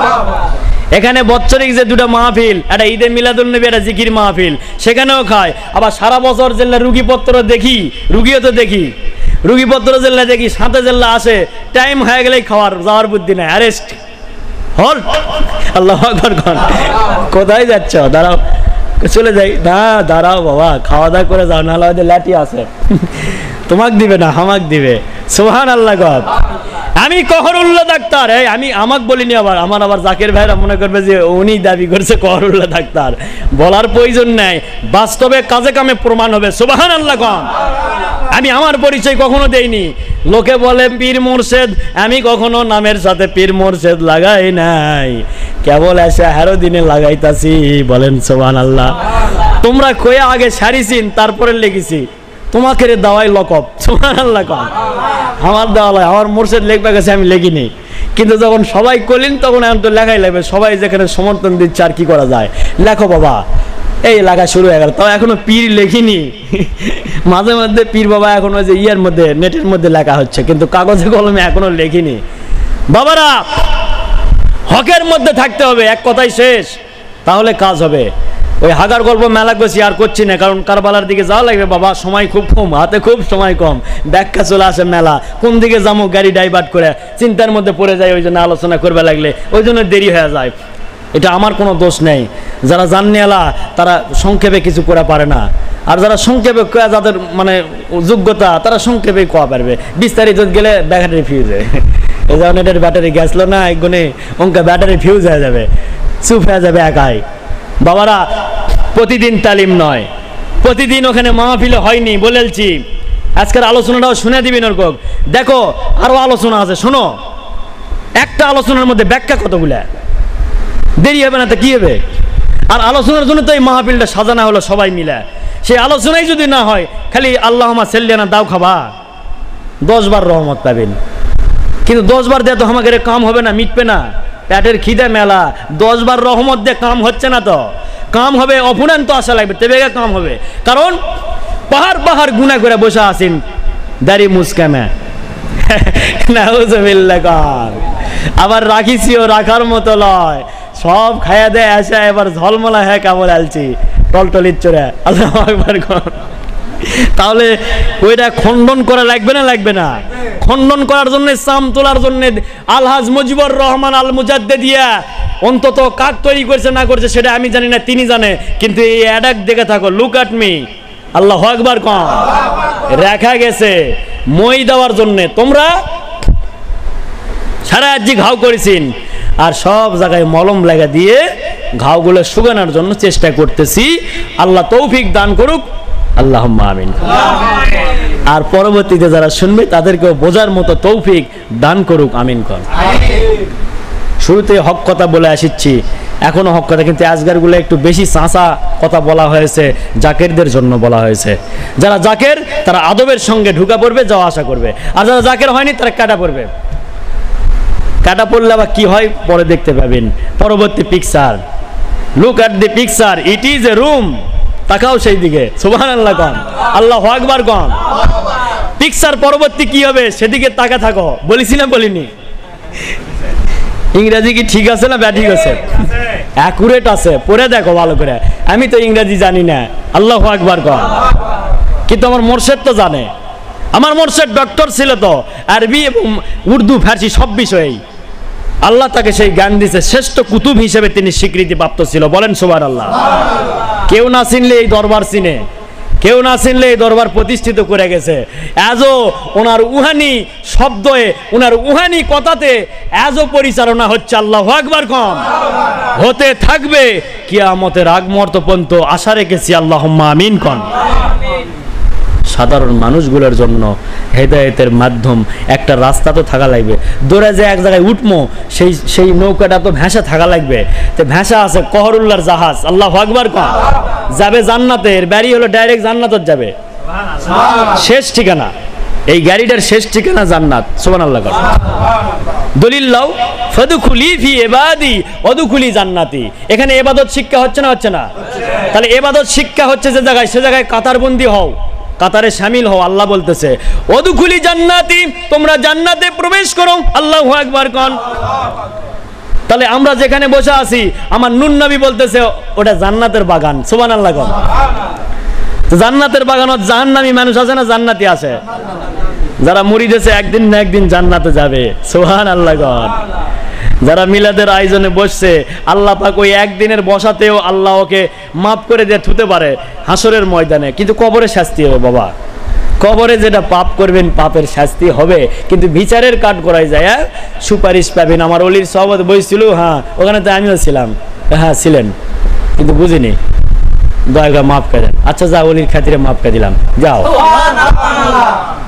এখানে বৎসরিক যে 2টা মাহফিল, একটা ঈদে মিলাদুন নবী, একটা জিকির মাহফিল, সেখানেও খায়। আবার সারা বছর জেলা রুগীপত্র দেখি, রুগীও তো দেখি, রুগীপত্র জেলা দেখি, সাথে জেলা আসে, টাইম হয়ে গেলেই খাওয়ার যাওয়ার বুদ্ধি নাই, অ্যারেস্ট হল। আল্লাহু আকবার গড। কোথায় যাচ্ছ? দাঁড়াও, চলে যাই না, দাঁড়াও বাবা, খাওয়া দাওয়া করে যাও, নাহলে হয়তো লাঠি আছে, তোমাক দিবে না আমাক দিবে। সুবহানাল্লাহ গড। আমি কহরুল্লাহ ডাক্তার, আমি আমাক বলিনি, আমার আবার জাকির ভাইরা মনে করবে যে উনি দাবি করছে কহরুল্লাহ ডাক্তার। বলার প্রয়োজন নাই, বাস্তবে কাজে কামে প্রমাণ হবে। সুবহানাল্লাহ গড। আমি আমার পরিচয় কখনো দেইনি। লোকে বলে পীর মোর্শেদ, আমি কখনো নামের সাথে পীর মোর্শেদ লাগাই নাই, কেবল এসে 11 দিনে লাগাইতাছি। বলেন সুবহানাল্লাহ। তোমরা কয়ে আগে সারিছিন, তারপরে লেগেছি, তোমাকে দাওয়াই লকব। সুবহানাল্লাহ গড। আমার দেওয়া লয়, আমার মোর্শেদ লেখবা গেছে, আমি লেখিনি। কিন্তু যখন সবাই করলেন তখন এখন তো লেখাই লাগবে, সবাই যেখানে সমর্থন দিচ্ছে, আর কি করা যায়, লেখো বাবা। এই লেখা শুরু হয়ে গেল, তাও এখনো পীর লেখিনি। মাঝে মধ্যে পীর বাবা এখনো যে ইয়ের মধ্যে, নেটের মধ্যে লেখা হচ্ছে, কিন্তু কাগজে কলমে এখনো লেখিনি। বাবারা, হকের মধ্যে থাকতে হবে, এক কথাই শেষ, তাহলে কাজ হবে। ওই হাগার গল্প মেলা করছি আর করছি না, কারণ কারবালার দিকে যাওয়া লাগবে বাবা, সময় খুব কম, হাতে খুব সময় কম, ব্যাখ্যা চলে আসে মেলা, কোন দিকে যাবো গাড়ি ডাইভার্ট করে চিন্তার মধ্যে পড়ে যায়, ওই জন্য আলোচনা করবে লাগলে ওই জন্য দেরি হয়ে যায়। এটা আমার কোনো দোষ নেই, যারা জাননিয়ালা তারা সংক্ষেপে কিছু করে পারে না, আর যারা সংক্ষেপে যাদের মানে যোগ্যতা তারা সংক্ষেপেই কোয়া পারবে, বিস্তারিত গেলে ব্যাটারি ফিউজ হয়। এই যেমন এটার ব্যাটারি গেছলো না একগুণে, অঙ্কে ব্যাটারি ফিউজ হয়ে যাবে, চুপ হয়ে যাবে একাই। বাবারা, প্রতিদিন তালিম নয়, প্রতিদিন ওখানে মাহফিলে হয়নি বলেছি। আজকের আলোচনাটাও শুনে দিবেন ওরকম। দেখো আরো আলোচনা আছে, শোনো। একটা আলোচনার মধ্যে ব্যাখ্যা কতগুলা, দেরি হবে না তো কি হবে? আর আলোচনার জন্য তো এই মাহফিলটা সাজানো হলো সবাই মিলে। সেই আলোচনাই যদি না হয়, খালি আল্লাহুম্মা সাল্লি আলা দাও খাবা, 10 বার রহমত পাবেন, কিন্তু 10 বার দিয়ে তো আমাদের কাম হবে না, মিটবে না, পেটের খিদে মেলা। 10 বার রহমত দিয়ে কাম হচ্ছে না, তো কাম হবে অপুরান্ত আসা লাগবে, তবে কাম হবে। কারণ পাহাড় পাহাড় গুনাহ করে বসে আছেন দাড়ি মুসকামে। নাউজুবিল্লাহ। আবার রাখিছিও রাখার মতো লয়, সব খায়া দেয় আসে, এবার ঝলমলা হ্যাঁ কেবল আলছি টলটলির চড়ে। আল্লাহু আকবার। তাহলে ওইটা খণ্ডন করা লাগবে না লাগবে না? খণ্ডন করার জন্য, সাম তোলার জন্য আলহাজ মুজিবুর রহমান আল মুজাদ্দিদিয়া অন্তত কাক তৈরি করেছে না করেছে সেটা আমি জানি না, তিনি জানে। কিন্তু এই অ্যাডাক দেখে থাকো, লুক অ্যাট মি, আল্লাহু আকবার কম রেখা গেছে মই দেওয়ার জন্য। তোমরা সারা আজকে ঘাও করেছেন, আর সব জায়গায় মলম লাগা দিয়ে ঘাওগুলো শুকানোর জন্য চেষ্টা করতেছি। আল্লাহ তৌফিক দান করুক, আল্লাহুম্মা আমিন। আর পরবর্তীতে যারা শুনবে তাদেরকেও বোঝার মতো তৌফিক দান করুক, আমিন কর। শুরুতে হক কথা বলে আসিচ্ছি, এখনো হক কথা, কিন্তু আজগারগুলো একটু বেশি চাঁচা কথা বলা হয়েছে, জাকেরদের জন্য বলা হয়েছে। যারা জাকের তারা আদবের সঙ্গে ঢুকা পড়বে, যাওয়া আসা করবে, আর যারা জাকের হয়নি তারা কাটা পড়বে। কাটা পড়লে আবার কি হয় পরে দেখতে পাবেন। পরবর্তী picture, look at the picture, it is a room. তাকাও সেই দিকে, সুবহানাল্লাহ কন, আল্লাহু আকবার কন। পিকচার পরবর্তী কি হবে সেদিকে তাকা থাকো। বলেছি না বলিনি? ইংরেজি কি ঠিক আছে না ব্যাঠিক আছে? অ্যাকুরেট আছে, পড়ে দেখো ভালো করে। আমি তো ইংরেজি জানি না, আল্লাহু আকবার কন। কিন্তু আমার মোর্শেদ তো জানে। আমার মোর্শেদ ডক্টর ছিল তো, আরবি এবং উর্দু ফার্সি সব বিষয়েই। আল্লাহ তাকে সেই জ্ঞান দিয়েছে, শ্রেষ্ঠ কুতুব হিসেবে তিনি স্বীকৃতি প্রাপ্ত ছিল। বলেন সুবহানাল্লাহ। কেউ না চিনলে এই দরবার চিনে, কেউ না চিনলে এই দরবার প্রতিষ্ঠিত করে গেছে। আজও ওনার উহানি শব্দে, ওনার উহানি কথাতে আজও পরিচালনা হচ্ছে। আল্লাহু আকবার কম হতে থাকবে কিয়ামতের আগ মুহূর্ত পর্যন্ত, আশা রেখেছি, আল্লাহুম্মা আমিন কন। সাধারণ মানুষগুলোর জন্য হেদায়েতের মাধ্যম একটা রাস্তা তো থাকা লাগবে। দৌড়ে যে এক জায়গায় উঠমো, সেই নৌকাটা তো ভেসা থাকা লাগবে। তো ভেসা আছে কহরুল্লাহর জাহাজ, আল্লাহু আকবার কন, যাবে জান্নাতে। এর বাড়ি হলো ডাইরেক্ট জান্নাতত যাবে, শেষ ঠিকানা। এই গাড়িটার শেষ ঠিকানা জান্নাত, সুবহানাল্লাহ কন। দলিল লাও ফাদখুলি ফি ইবাদি ওয়াদখুলি জান্নাতি। এখানে ইবাদত শিক্ষা হচ্ছে না হচ্ছে না? তাহলে ইবাদত শিক্ষা হচ্ছে যে জায়গায়, সে জায়গায় কাতারবন্দি হও, কাতারে শামিল হও। আল্লাহ বলতেছে ওয়াদখুলি জান্নাতি, তোমরা জান্নাতে প্রবেশ করো, আল্লাহু আকবার কন। তাহলে আমরা যেখানে বসে আছি, আমার নূর নবী বলতেছে ওটা জান্নাতের বাগান, সুবহানাল্লাহ কন। তো জান্নাতের বাগানত জাহান্নামী মানুষ আছে না জান্নাতি আছে? যারা মুরিদ হয়েছে একদিন না একদিন জান্নাতে যাবে, সুবহানাল্লাহ কন। যারা মিলাদের আয়োজনে বসছে, আল্লাহ পাক ওই একদিনের বসাতেও আল্লাহ ওকে মাফ করে দিয়ে থুতে পারে হাসরের ময়দানে, কিন্তু কবরে শাস্তি হবে বাবা। কবরে যেটা পাপ করবেন পাপের শাস্তি হবে, কিন্তু বিচারের কাঠ করাই যায়, সুপারিশ পাবেন। আমার অলির সহবত বইছিল, হ্যাঁ ওখানে তো আমিও ছিলাম। হ্যাঁ ছিলেন, কিন্তু বুঝিনি, দয়া করে মাফ করেন। আচ্ছা যা, অলির খাতিরে মাফ করে দিলাম, যাও।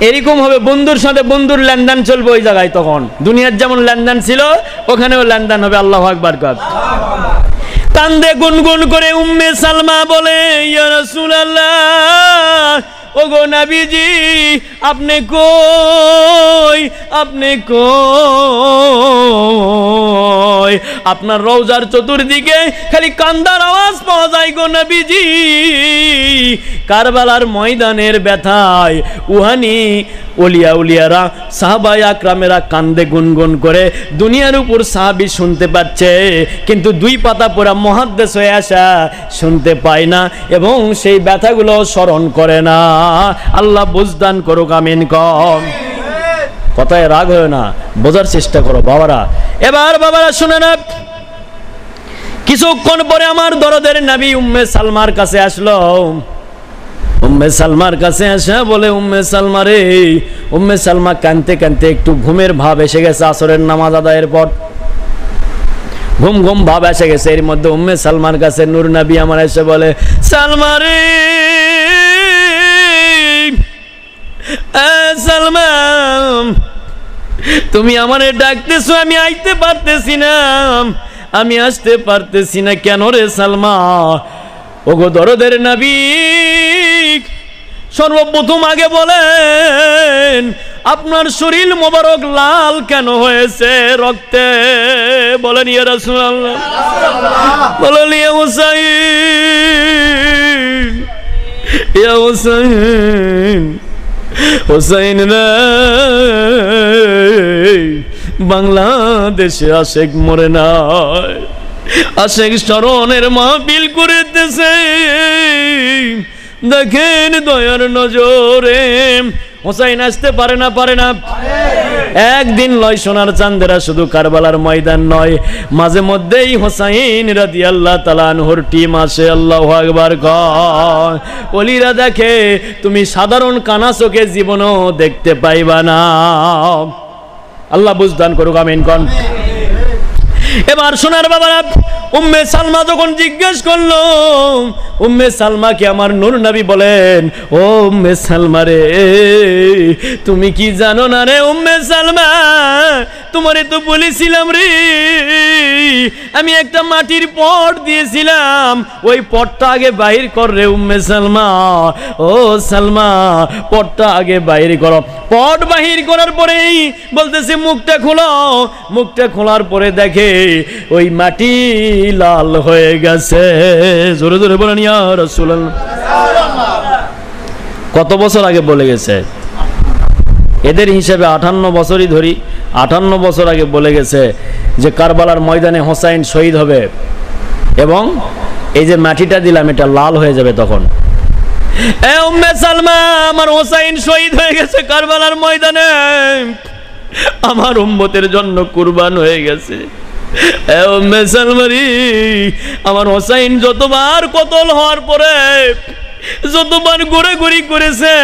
এরকম হবে, বন্ধুর সাথে বন্ধুর লেনদেন চলবে ওই জায়গায়। তখন দুনিয়ার যেমন লেনদেন ছিল ওখানেও লেনদেন হবে, আল্লাহু আকবার কর। কান্দে গুনগুন করে উম্মে সালমা বলে, ইয়া রাসূলুল্লাহ, ওগো নবীজি আপনি কই, আপনি কই? আপনার রওজার চতুর্দিকে খালি কান্দার আওয়াজ পাওয়া যায় গো নবীজি। কারবালার ময়দানের ব্যথায় উহানি ওলিয়া উলিয়ারা, সাহাবায়ে আকরামেরা কান্দে গুনগুন করে। দুনিয়ার উপর সাহাবী শুনতে পাচ্ছে, কিন্তু দুই পাতা পড়া মুহাদ্দিস হয়ে আসা শুনতে পায় না, এবং সেই ব্যথাগুলো স্মরণ করে না। আল্লাহ বুঝদান করুক, আমিন কম। কথায় রাগ হয় না, বোঝার চেষ্টা করো বাবারা। এবার বাবারা শুনে না, কিছুক্ষণ পরে আমার দরদের নবী উম্মে সালমার কাছে আসলো। উম্মে সালমার কাছে আসা বলে, উম্মে সালমা রে। উম্মে সালমা কানতে কানতে একটু ঘুমের ভাব এসে গেছে, আসরের নামাজ আদায়ের পর ঘুম ঘুম ভাব এসে গেছে। এর মধ্যে উম্মে সালমার কাছে নূর নবী আমার এসে বলে, সালমা রে, সালমা তুমি আমারে ডাকতেছো, আমি আইতে পারতেছি না, আমি আসতে পারতেছি না, কেন রে সালমা? ওগো দরদের নবী, সর্বপ্রথম আগে বলেন আপনার শরীর মোবারক লাল কেন হয়েছে রক্তে? বলেন ইয়া রাসূলুল্লাহ। বলেন ইয়া হুসাইন, ইয়া হুসাইন, হুসাইন রে, বাংলাদেশে আশেক মরে নাই, আশেক স্মরণের মাহফিল করিতেছে। দেখেন দয়ার নজরে হোসাইন আসতে পারে না, পারে না? একদিন লয় সোনার চাঁদেরা, শুধু কারবালার ময়দান নয়, মাঝে মধ্যেই হোসাইন রাদিয়াল্লাহু তাআলা আনহুর টিম আসে। আল্লাহু আকবার কয়। ওলিরা দেখে, তুমি সাধারণ কানা চোখে জীবনও দেখতে পাইবা না। আল্লাহ বুঝদান করুক, আমিন কোন। এবার সোনার বাবারা, উম্মে সালমা যখন জিজ্ঞেস করলো, উম্মে সালমাকে আমার নূর নবী বলেন, ও উম্মে সালমা রে, তুমি কি জানো না রে উম্মে সালমা, তোমারে তো বলেছিলাম রে, আমি একটা মাটির পট দিয়েছিলাম, ওই পটটা আগে বাইর কর রে উম্মে সালমা। ও সালমা, পটটা আগে বাইর করো। পট বাহির করার পরেই বলতেছে মুখটা খোলো। মুখটা খোলার পরে দেখে ওই মাটি লাল হয়ে গেছে। জোরে জোরে বলেন ইয়া রাসূলুল্লাহ। কত বছর আগে বলে গেছে? এদের হিসাবে 58 বছরই ধরি, 58 বছর আগে বলে গেছে যে কারবালার ময়দানে হোসাইন শহীদ হবে এবং এই যে মাটিটা দিলাম এটা লাল হয়ে যাবে। তখন এ উম্মে সালমা, আমার হোসাইন শহীদ হয়ে গেছে কারবালার ময়দানে, আমার উম্মতের জন্য কুরবান হয়ে গেছে। এ উম্মে সালমা রে, আমার হোসাইন যতবার কতল হওয়ার পরে যতবার ঘোরাঘুরি করেছে,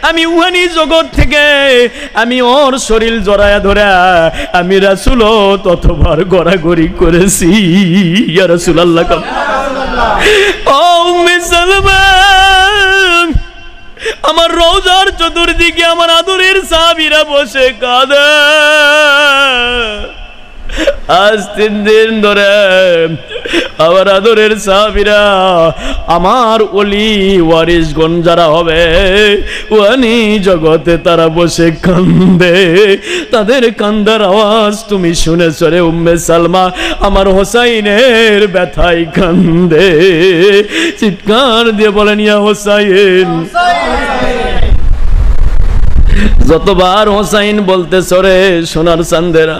আমি উহানি জগৎ থেকে আমি ওর শরীর জড়ায়া ধরা আমি রাসূলও ততবার ঘোরাঘুরি করেছি। ইয়া রাসূলুল্লাহ। ও উম্মে সালমা, আমার রওজার চতুর্দিকে আমার আদরের সাহাবীরা বসে কাঁদে। আজ 3 দিন ধরে আমার আদরের সাহাবীরা, আমার ওলি ওয়ারিসগণ যারা হবে ওয়ানি জগতে, তারা বসে কান্দে। তাদের কান্দার আওয়াজ তুমি শুনেছ রে উম্মে সালমা, আমার হোসাইনের ব্যথায় কান্দে। চিৎকার দিয়ে বলেন ইয়া হোসাইন। যতবার হোসাইন বলতে সরে সোনার চাঁদেরা,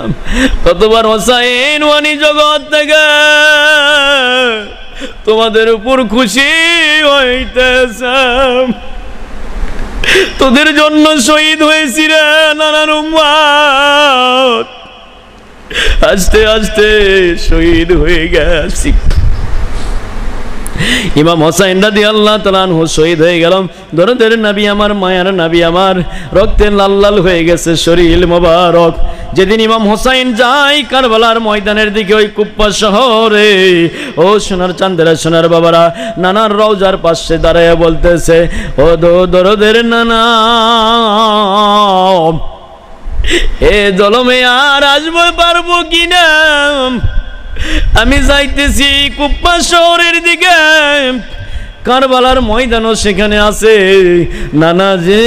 ততবার হোসাইন ওয়ানি জগৎ থেকে তোমাদের উপর খুশি হইতেছে। তোদের জন্য শহীদ হয়েছি রে নানার উম্মত, আস্তে আস্তে শহীদ হয়ে গেছি। ইমাম হোসাইন রাদিয়াল্লাহু তাআলা আনহু শহীদ হয়ে গেলাম। দরদের নবী আমার, মায়ার নবী আমার, রক্তে লাল লাল হয়ে গেছে শরীর মোবারক। যেদিন ইমাম হোসাইন যায় কারবালার ময়দানের দিকে, ওই কুপ্পা শহরে, ও সোনার চাঁদেরা, সোনার বাবারা, নানার রওজার পাশে দাঁড়ায় বলতেছে, ও দরদের নানা, এ জলমে আর আসবো পারবো কিনা, আমি যাইতেছি কুপ্পা শহরের দিকে, কারবালার ময়দানও সেখানে আছে। নানা যে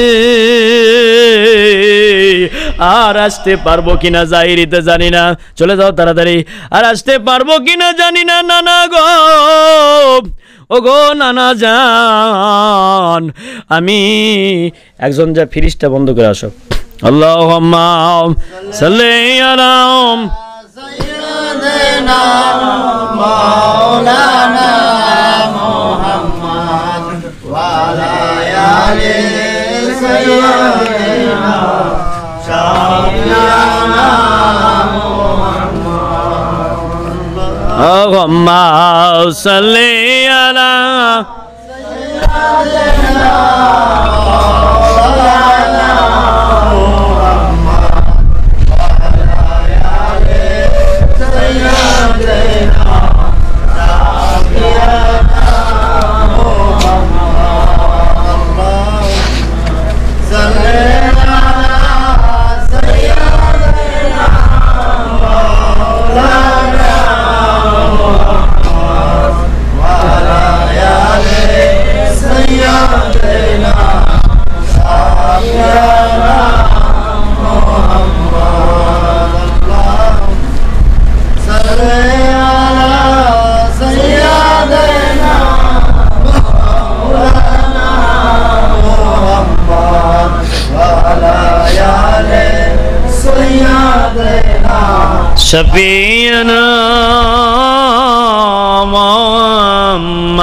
আর আসতে পারবো কিনা যাইরিতে জানি না, চলে যাও তাড়াতাড়ি, আর আসতে পারবো কিনা জানি না নানা গো, ও গো নানা জান। আমি একজন যা ফিরিস্টা বন্ধ করে আসো। আল্লাহুম্মা সাল্লি আলা সাইয়্যিদিনা মাওলানা মুহাম্মদ ওয়া আলা আলি সাইয়্যিদিনা শাফিয়ানা মুহাম্মদ। আল্লাহুম্মা সাল্লি আলা সাইয়্যিদিনা মাওলানা শফিয়ানা মুহাম্মদ।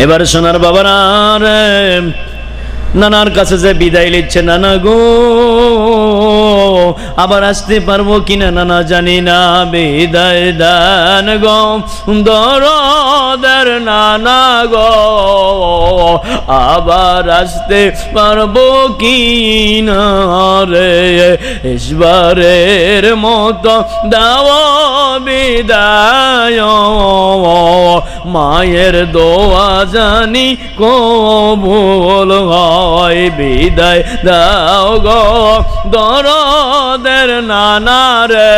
এবার সোনার বাবারা নানার কাছে যে বিদায় নিচ্ছে, নানা গো আবার আসতে পারবো কিনা নানা জানি না, বিদায় দান গো দরদের নানা গো, আবার আসতে পারবো কিনা রে, এসবারের মতো দাও বিদায়, মায়ের দোয়া জানি কবুল হয়, বিদায় দাও গো দরদের নানা রে,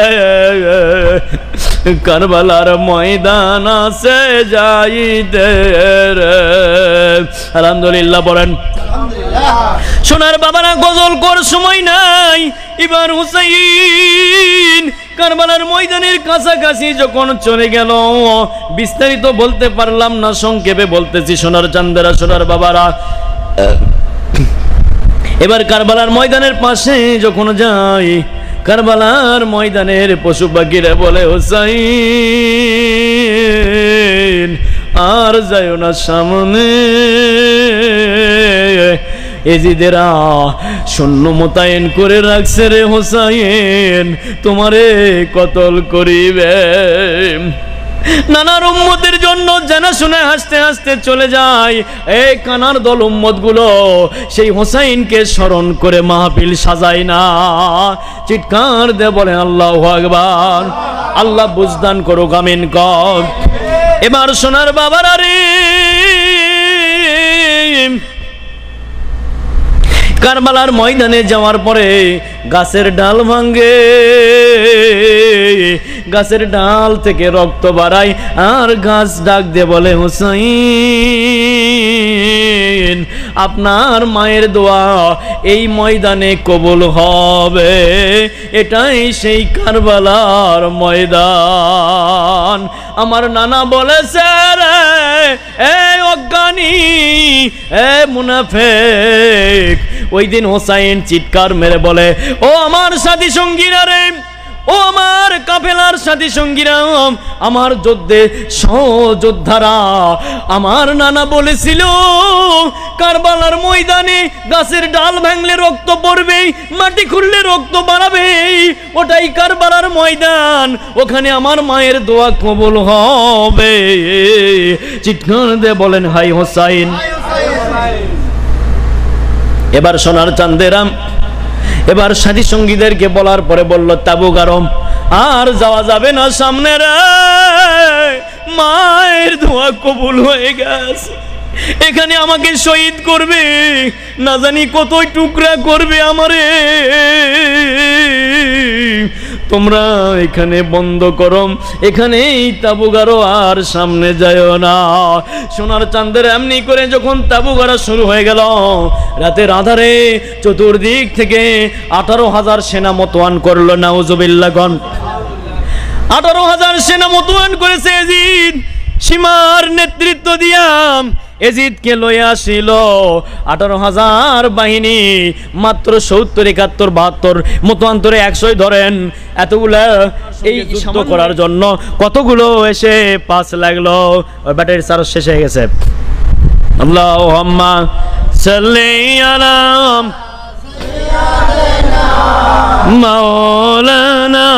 কারবালার ময়দান আছে যাইতে রে। আলহামদুলিল্লাহ বলেন। সোনার বাবারা গজল কর সময় নাই। এবার হুসাইন কারবালার ময়দানের কাছাকাছি যখন চলে গেল, বিস্তারিত বলতে পারলাম না, সংক্ষেপে বলতেছি সোনার চান্দেরা, সোনার বাবারা। এবার কারবালার ময়দানের পাশে যখন যাই, কারবালার ময়দানের পশু পাখিরা বলে হুসাইন আর যাইও না সামনে, এজিদেরা সৈন্য মোতায়েন করে রাখছে রে হুসাইন, তোমারে কতল করিবে। নানার উম্মতের জন্য জানা শুনে হাসতে হাসতে চলে যায়। এই কানার দল উম্মত গুলো সেই হোসাইনকে স্মরণ করে মাহফিল সাজায় না, চিৎকার দে বলে আল্লাহু আকবার। আল্লাহ বুঝদান করুক, আমিন কর। এবার সোনার বাবারা রে, কারবালার ময়দানে যাওয়ার পরে গাছের ডাল ভাঙ্গে, গাছের ডাল থেকে রক্ত বাড়ায়, আর গাছ ডাক দিয়ে বলে হুসাইন আপনার মায়ের দোয়া এই ময়দানে কবুল হবে, এটাই সেই কারবালার ময়দান। আমার নানা বলেছে রে এই অজ্ঞানী, এ মুনাফিক। ওই দিন হোসাইন চিৎকার মেরে বলে, ও আমার সাথী সঙ্গীরা রে, ও আমার কাফেলার সাথী সঙ্গীরা, আমার যুদ্ধে সহযোদ্ধারা, আমার নানা বলেছিল কারবালার ময়দানে গাছের ডাল ভাঙলে রক্ত পড়বে, মাটি খুললে রক্ত বাড়াবে, ওটাই কারবালার ময়দান, ওখানে আমার মায়ের দোয়া কবুল হবে। চিৎকার দিয়ে বলেন হাই হোসাইন। এবার সোনার চান্দেরাম এবার সাথী সঙ্গীদেরকে বলার পরে বলল, তাবু গরম আর যাওয়া যাবে না সামনে রে, মায়ের দোয়া কবুল হয়ে গেছে, এখানে আমাকে শহীদ করবে, না জানি কতই টুকরা করবে আমারে, তোমরা এখানে বন্ধ করো, এখানেই তাবু গাড়ো, আর সামনে যায়ও না। সোনার চাঁদের এমনি করে যখন তাবু গাড়া শুরু হয়ে গেল, রাতের আধারে চতুর্দিক থেকে 18,000 সেনা মোতায়েন করলো। নাউজুবিল্লাহ গণ 18,000 সেনা মোতায়েন করেছে এজিদ, সীমার নেতৃত্ব দিয়া এজিদকে লইয়া আসিল। 18,000 বাহিনী মাত্র 70, 71, 72 মতান্তরে 100 ধরেন, এতগুলা এই যুদ্ধ করার জন্য কতগুলো এসে 5 লাগলো। ওই ব্যাটারি চার্জ শেষ হয়ে গেছে। আল্লাহুম্মা সাল্লি আলা মাওলানা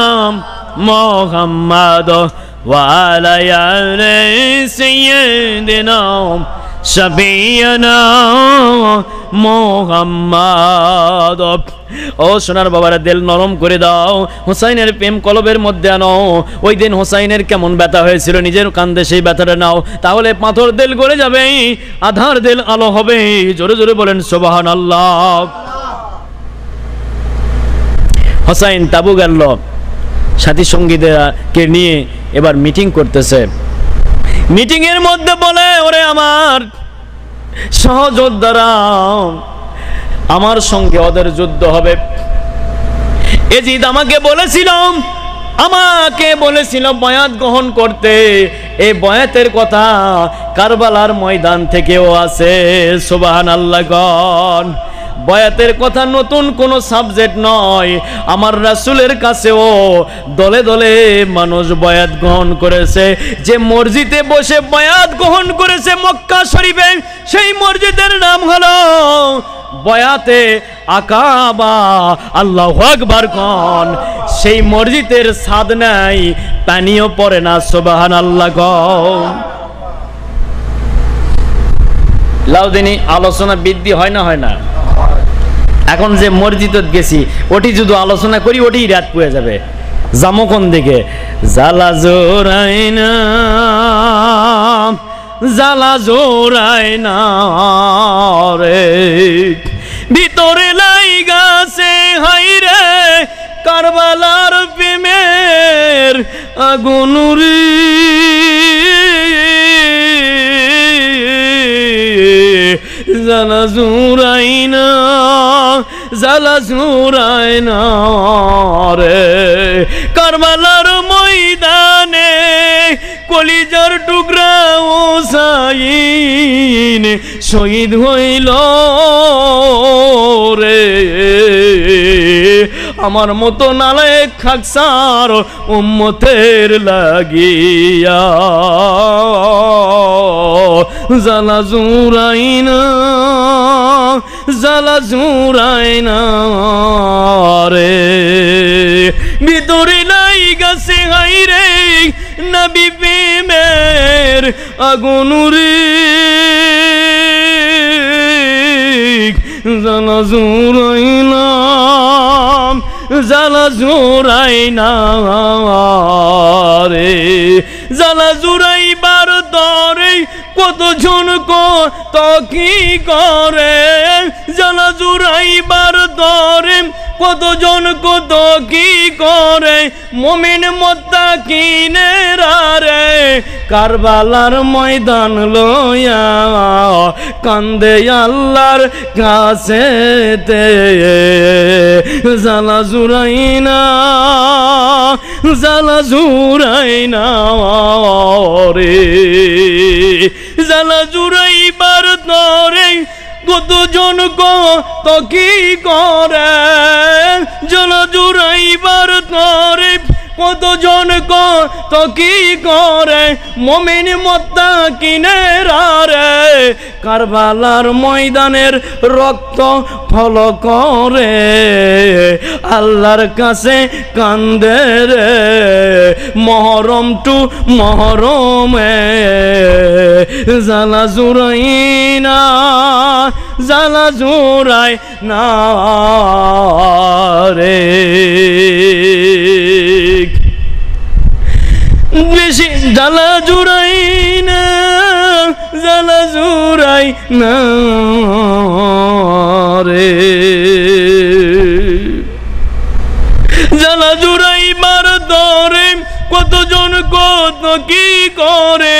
মুহাম্মাদ ওয়া আলা আলি সাইয়্যিদিনা শাফিয়ানা মুহাম্মাদ। ও সোনার বাবারা, দিল নরম করে দাও, হোসাইনের প্রেম কলবের মধ্যে আনো। ওই দিন হোসাইনের কেমন ব্যথা হয়েছিল, নিজের কান্দে সেই ব্যথাটা নাও, তাহলে পাথর দিল গলে যাবে, আধার দিল আলো হবে। জোরে জোরে বলেন সুবহানাল্লাহ। হোসাইন তাবু গেল, সাথী সঙ্গীদেরকে নিয়ে এবার মিটিং করতেছে। মিটিং এর মধ্যে বলে, ওরে আমার সহযোদ্ধারা, আমার সঙ্গে ওদের যুদ্ধ হবে। এজিদ আমাকে বলেছিল বয়াত গ্রহণ করতে, এই বয়াতের কথা কারবালার ময়দান থেকেও আছে। সুবহানাল্লাহ গণ বয়াতের কথা নতুন কোনো সাবজেক্ট নয়। আমার রাসূলের কাছেও দলে দলে মানুষ বয়াত গ্রহণ করেছে। যে মসজিদে বসে বয়াত গ্রহণ করেছে মক্কা শরীফে, সেই মসজিদের নাম হলো বয়াতে আকাবা। আল্লাহু আকবার কোন। সেই মসজিদের ছাদ নাই, পানিও পড়ে না, সুবহানাল্লাহ কোন। লাউদিনী আলোচনা বৃদ্ধি হয় না হয় না? এখন যে মসজিদত গেছি ওটি যদি আলোচনা করি ওটি রাত পুয়ে যাবে। জামো কোন দিকে? জালা জোরাই না, জালা জোরাই না রে, ভিতরে লাই গাছে হাই রে কারবালার প্রেমের আগুনুরি, জালা জোরাই না, জালা জোরাই না রে, কারবালার ময়দানে কলিজার টুকরা হোসাইন শহীদ হইল রে। আমার মতো নালায়েক খাকসার উম্মতের লাগিয়া জালা জোরাই না, জালা জোরাই না রে, ভিতরে লাই গাছে হাই রে নবী প্রেমের আগুনুরি, জালা জোরাই না, জালা জোরাই না রে, জালা জোরাইবার দরে কতজন কত কি করে, জালা জোরাইবার দরে কতজন কত কি করে, মুমিন মুত্তাকিনেরা রে কারবালার ময়দান লইয়া কান্দে আল্লাহর কাছেতে, জালা জোরাই না, জালা জোরাই না রে, জালা জোরাইবার দরে কতজন কত কি করে, জালা জোরাইবার দরে কতজন কত কি করে, মুমিন মুত্তাকিনেরা রে কারবালার ময়দানের রক্ত ফল করে আল্লাহর কাছে কান্দে রে, মহরম টু মহরমে জালা জোরাই না, জালা জোরাই না রে, বেশি জালা জোরাই না, জালা জোরাই না রে, জালা জোরাইবার দরে কতজন কত কি করে,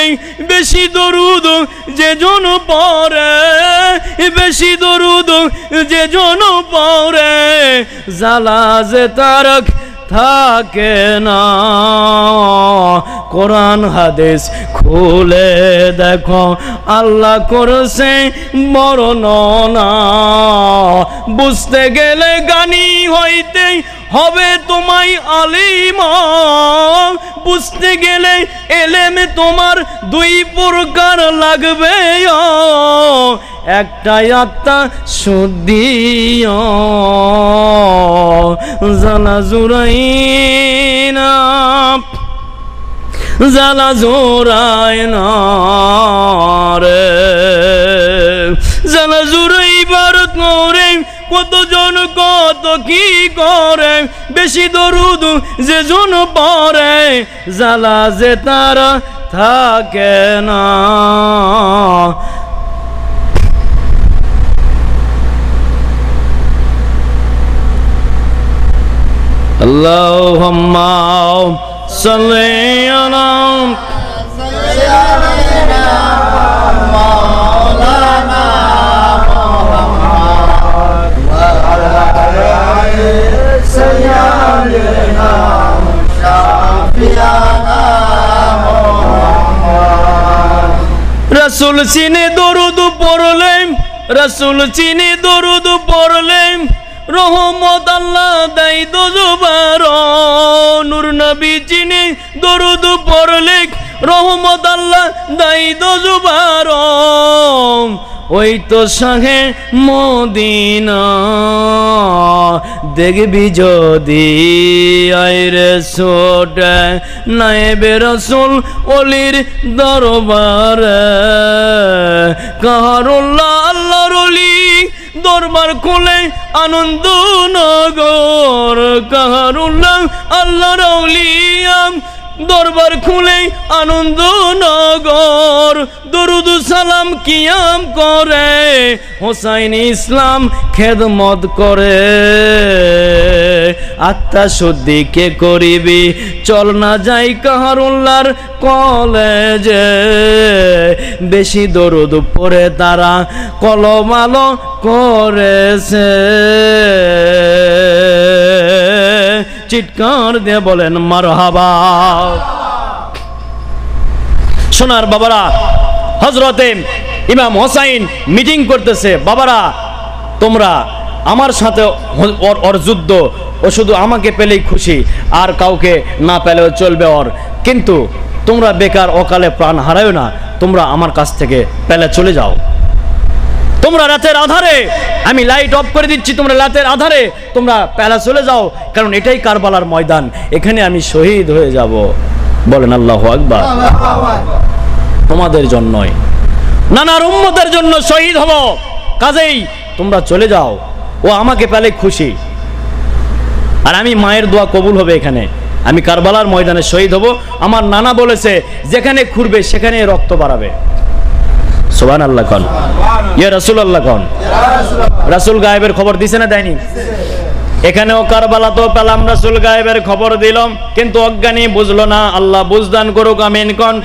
বেশি দরুদ যে জন পড়ে, বেশি দরুদ যে জন পড়ে, জালা যে তার থাকে না। কোরআন হাদিস খুলে দেখো আল্লাহ করছে বর্ণনা, বুঝতে গেলে জ্ঞানী হইতে হবে তোমায় আলিম, বুঝতে গেলে এলেমে তোমার দুই প্রকার লাগবে, একটাই আত্মা শুদ্ধি, জালা জোরাই না, জালা জোরাই না রে, জালা জোরাইবার করে কতজন কত কি করে, বেশি দরুদ যে জন পড়ে, জালা যে তার থাকে না। আল্লাহুম্মা সাল্লি আলা সাইয়্যিদিনা মাওলানা মুহাম্মদ ওয়া আলা আলি সাইয়্যিদিনা শাফিয়ানা মুহাম্মদ। রাসূল সিনে দরুদ পড়লে রাসূল চিনি দরুদ পড়লে রহমত আল্লাহ দেয় দোজবার নূর নবী চিনি দরুদ পড়লে রহমত আল্লাহ দেয় দোজবার ওই তো শাহে মদিনা দেখবি যদি আইরে ছোট নায়েবে রাসূল ওলির দরবার কাহারুল্লাহ আল্লাহর ওলি দরবার খুলে আনন্দ নগর কাহারুল্লাহ আল্লাহর ওলিয়া দরবার খুলে আনন্দ নগর দরুদ সালাম কিয়াম করে হোসাইন ইসলাম খেদমত করে আত্মা শুদ্ধি কে করিবি চল না যাই কাহারুল্লাহর কলেজে বেশি দরুদ পড়ে তারা কলমালো করেছে চিৎকার দিয়ে বলেন মারহাবা। সোনার বাবারা হযরতে ইমাম হোসাইন মিটিং করতেছে বাবারা তোমরা আমার সাথে ওর যুদ্ধ ও শুধু আমাকে পেলেই খুশি আর কাউকে না পেলেও চলবে ওর কিন্তু তোমরা বেকার অকালে প্রাণ হারায়ো না তোমরা আমার কাছ থেকে পেলে চলে যাও তোমরা রাতের আধারে আমি লাইট অফ করে দিচ্ছি তোমরা রাতের আধারে তোমরা পেলা চলে যাও কারণ এটাই কারবালার ময়দান এখানে আমি শহীদ হয়ে যাব বলেন আল্লাহু আকবার তোমাদের জন্যই নানার উম্মতের জন্য শহীদ হব কাজেই তোমরা চলে যাও ও আমাকে পেলে খুশি আর আমি মায়ের দোয়া কবুল হবে এখানে আমি কারবালার ময়দানে শহীদ হব আমার নানা বলেছে যেখানে খুঁড়বে সেখানে রক্ত বাড়াবে সুবহানাল্লাহ কোন ইয়া রাসূলুল্লাহ কোন রাসূল গায়েবের খবর দিছে না দেয়নি এখানেও কারবালা তো পেলাম রাসূল গায়েবের খবর দিলাম কিন্তু অজ্ঞানী বুঝলো না আল্লাহ বুঝদান করুক আমিন কোন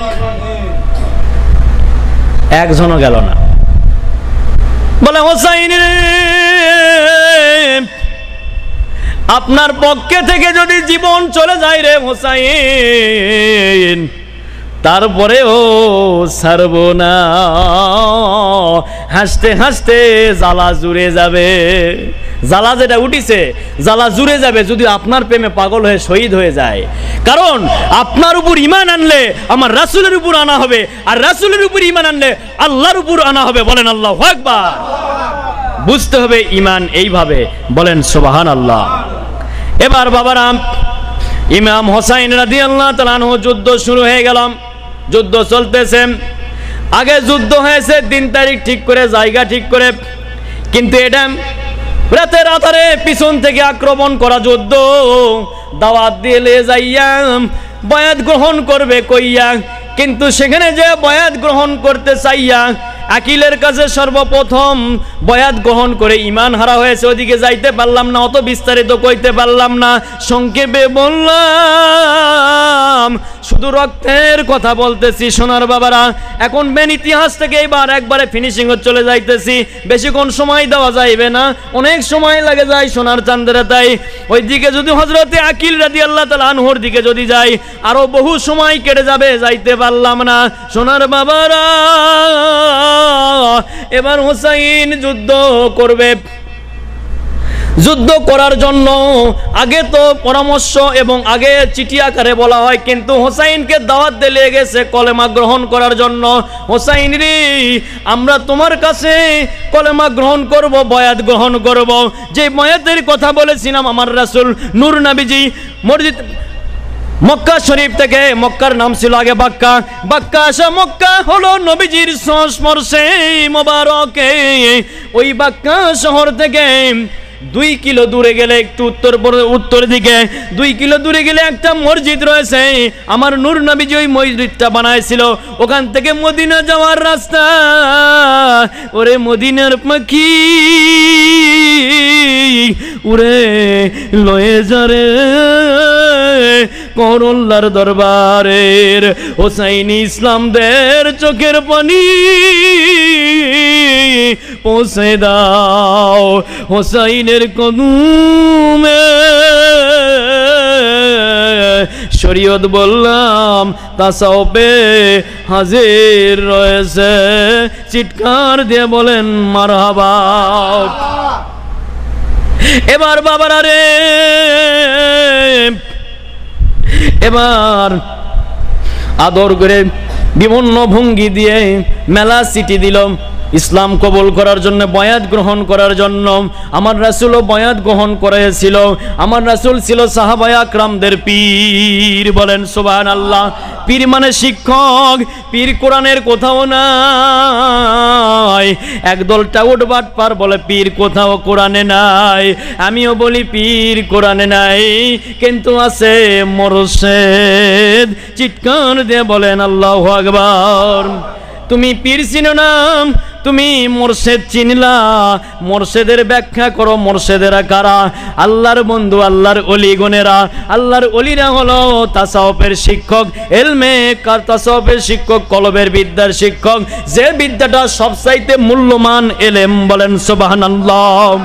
একজনও গেল না বলে হোসাইন আপনার পক্ষে থেকে যদি জীবন চলে যায় রে হোসাইন তারপরেও ছাড়ব না হাসতে হাসতে জ্বালা জুড়ে যাবে জ্বালা যেটা উঠিছে জ্বালা জুড়ে যাবে যদি আপনার প্রেমে পাগল হয়ে শহীদ হয়ে যায় কারণ আপনার উপর ঈমান আনলে আমার রাসূলের উপর আনা হবে আর রাসূলের উপর ঈমান আনলে আল্লাহর উপর আনা হবে বলেন আল্লাহু আকবার বুঝতে হবে ঈমান এইভাবে বলেন সুবহানাল্লাহ এবার বাবারা ইমাম হোসাইন রাদিয়াল্লাহু তাআলা আনহু যুদ্ধ শুরু হয়ে গেল যুদ্ধ চলতেছে আগে যুদ্ধ হয়েছে দিন তারিখ ঠিক করে জায়গা ঠিক করে কিন্তু এটা রাতের আধারে পিছন থেকে আক্রমণ করা যুদ্ধ দাওয়াত দিয়ে যাইয়া বয়াত গ্রহণ করবে কইয়া কিন্তু সেখানে যে বয়াত গ্রহণ করতে চাইয়া আকিলের কাছে সর্বপ্রথম বয়াত গ্রহণ করে ঈমান হারা হয়েছে ওদিকে যাইতে পারলাম না অত বিস্তারিত কইতে পারলাম না সংক্ষেপে বললাম শুধু রক্তের কথা বলতেছি সোনার বাবারা এখন মেন ইতিহাস থেকে এবার একবারে ফিনিশিং চলে যাইতেছি বেশিক্ষণ সময় দেওয়া যাইবে না অনেক সময় লাগে যায় সোনার চাঁদেরা তাই ওইদিকে যদি হযরতে আকিল রাদিয়াল্লাহু তাআলা আনহুর দিকে যদি যাই আরো বহু সময় কেটে যাবে যাইতে পারলাম না সোনার বাবারা এবার হোসাইন যুদ্ধ করবে যুদ্ধ করার জন্য আগে তো পরামর্শ এবং আগে চিঠি আকারে বলা হয় কিন্তু হোসাইনকে দাওয়াত দিয়ে গেছে কলেমা গ্রহণ করার জন্য হোসাইন রে আমরা তোমার কাছে কলেমা গ্রহণ করব বয়াত গ্রহণ করব যে বয়াতের কথা বলেছিলাম আমার রাসূল নূর নবীজি মসজিদ মক্কা শরীফ থেকে মক্কার নাম ছিল আগে বাক্কা বাক্কা আসা মক্কা হলো নবীজির সংস্পর্শে মোবারকে ওই বাক্কা শহর থেকে 2 কিলো দূরে গেলে একটু উত্তর দিকে 2 কিলো দূরে গেলে একটা মসজিদ রয়েছে আমার নূর নবীজি ওই মসজিদটা বানাইছিল ওখান থেকে মদিনা যাওয়ার রাস্তা ওরে মদিনার পাখি উড়ে লয়ে যারে করুল্লার দরবারের হোসাইনি ইসলামদের চোখের পানি পৌঁছে দাও হোসাইনের কদমে শরীয়ত বললাম তাসাউফে হাজির রয়েছে। চিৎকার দিয়ে বলেন মারহাবা। এবার বাবারা রে, এবার আদর করে বিভিন্ন ভঙ্গি দিয়ে মেলা সিটি দিল ইসলাম কবুল করার জন্য, বয়াত গ্রহণ করার জন্য। আমার রাসূলও বয়াত গ্রহণ করেছিল। আমার রাসূল ছিল সাহাবায়ে আকরামদের পীর। বলেন সুবহানাল্লাহ। পীর মানে শিক্ষক। পীর কোরআনের কোথাও নাই। একদল টাউট বাটপার বলে পীর কোথাও কোরআনে নাই। আমিও বলি পীর কোরআনে নাই, কিন্তু আছে মুর্শিদ। চিৎকার দিয়ে বলেন আল্লাহু আকবার। তুমি পীর চিনো না, তুমি মুর্শিদ চিনলা। মুর্শিদের ব্যাখ্যা করো, মুর্শিদেরা কারা? আল্লাহর বন্ধু, আল্লাহর ওলিগণেরা। আল্লাহর ওলিরা হলো তাসাউফের শিক্ষক, ইলমে কার তাসাউফের শিক্ষক, কলবের বিদ্যার শিক্ষক, যে বিদ্যাটা সবচাইতে মূল্যবান ইলম। বলেন সুবহানাল্লাহ।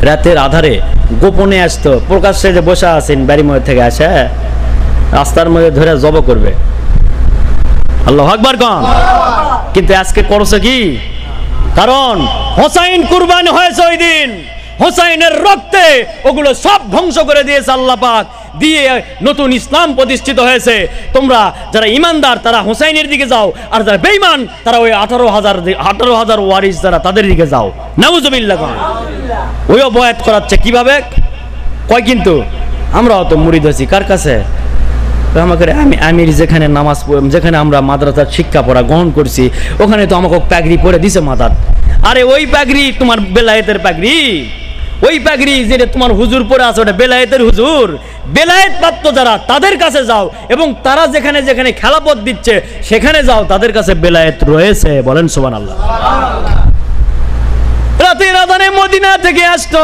রাতের আধারে গোপনে আসতো, প্রকাশ্যে যে বসে আছেন বাড়ির মধ্যে থেকে আসে, রাস্তার মধ্যে ধরে জব করবে। আল্লাহু আকবার কোন। কিন্তু আজকে করছে কি? কারণ হোসাইন কুরবান হয়েছে ওই দিন, হোসাইনের রক্তে ওগুলো সব ধ্বংস করে দিয়েছে আল্লাহ পাক, দিয়ে নতুন ইসলাম প্রতিষ্ঠিত হয়েছে। তোমরা যারা ইমানদার তারা হোসাইনের দিকে যাও, আর যারা বেঈমান তারা ওই 18,000 ওয়ারিস যারা তাদের দিকে যাও। নাউজুবিল্লাহ। ওইও বয়াত করাচ্ছে কিভাবে কয়, কিন্তু আমরাও তো মুরিদ হয়েছি কার কাছে? আমাকে আমি আমির যেখানে নামাজ, যেখানে আমরা মাদ্রাসার শিক্ষা পড়া গ্রহণ করছি, ওখানে তো আমাকে পাগড়ি পরে দিছে মাথার। আরে ওই পাগড়ি তোমার বেলায়েতের পাগড়ি, ওই পাগড়ি যেটা তোমার হুজুর পরে আছে ওটা বেলায়েতের হুজুর। বেলায়েত প্রাপ্ত যারা তাদের কাছে যাও, এবং তারা যেখানে যেখানে খেলাপথ দিচ্ছে সেখানে যাও, তাদের কাছে বেলায়েত রয়েছে। বলেন সুবহানাল্লাহ। রাতের আধারে মদিনা থেকে আসতো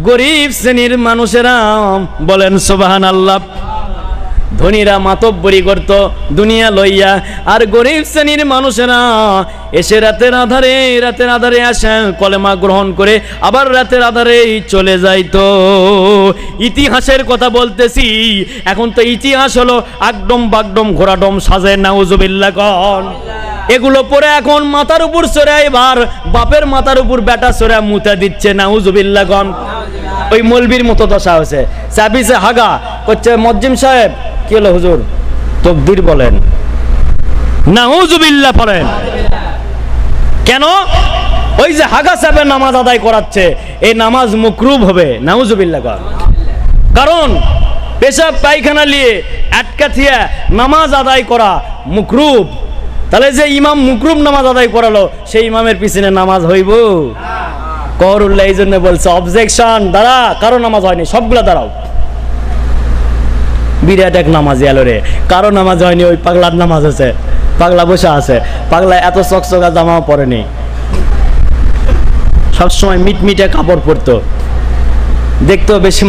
গরিব শ্রেণীর মানুষেরা। বলেন সুবহানাল্লাহ। ধনীরা মাতব্বরি করত দুনিয়া লইয়া, আর গরিব শ্রেণীর মানুষেরা এসে রাতের আধারে আসেন কলেমা গ্রহণ করে, আবার রাতের আধারেই চলে যাইতো। ইতিহাসের কথা বলতেছি, এখন তো ইতিহাস হলো আগডম বাগডম ঘোড়াডম সাজে। নাউজুবিল্লাহ কন। এগুলো পরে এখন মাথার উপর চড়ে, এবার বাপের মাথার উপর বেটা চড়ে মুতা দিচ্ছে। নাউজুবিল্লাহ কন। ওই মৌলবীর মতো দশা হয়েছে। চাবিছে হাগা করছে, মজ্জিম সাহেব কি হলো হুজুর? তাকবীর বলেন, নাউজুবিল্লাহ পড়েন। কেন? ওই যে হাগা সাহেবের নামাজ আদায় করাচ্ছে, এই নামাজ মুকরুব হবে। নাউজুবিল্লাহ কর। কারণ পেশাব পায়খানা নিয়ে আটকা থিয়া নামাজ আদায় করা মুকরুব। তাহলে যে ইমাম মুকরুব নামাজ আদায় করালো, সেই ইমামের পিছনে নামাজ হইব? করুল্লাহ এই জন্য বলছে অবজেকশন। দাঁড়া, কারো নামাজ হয়নি, সবগুলা দাঁড়াও। বিরাট এক নামাজ এলো রে, কারো নামাজ হয়নি, ওই পাগলার নামাজ আছে। পাগলা বসে আছে, পাগলা এত চকচকা জামাও পরেনি, সবসময় মিটমিটে কাপড় পরতো, দেখতেও বেশি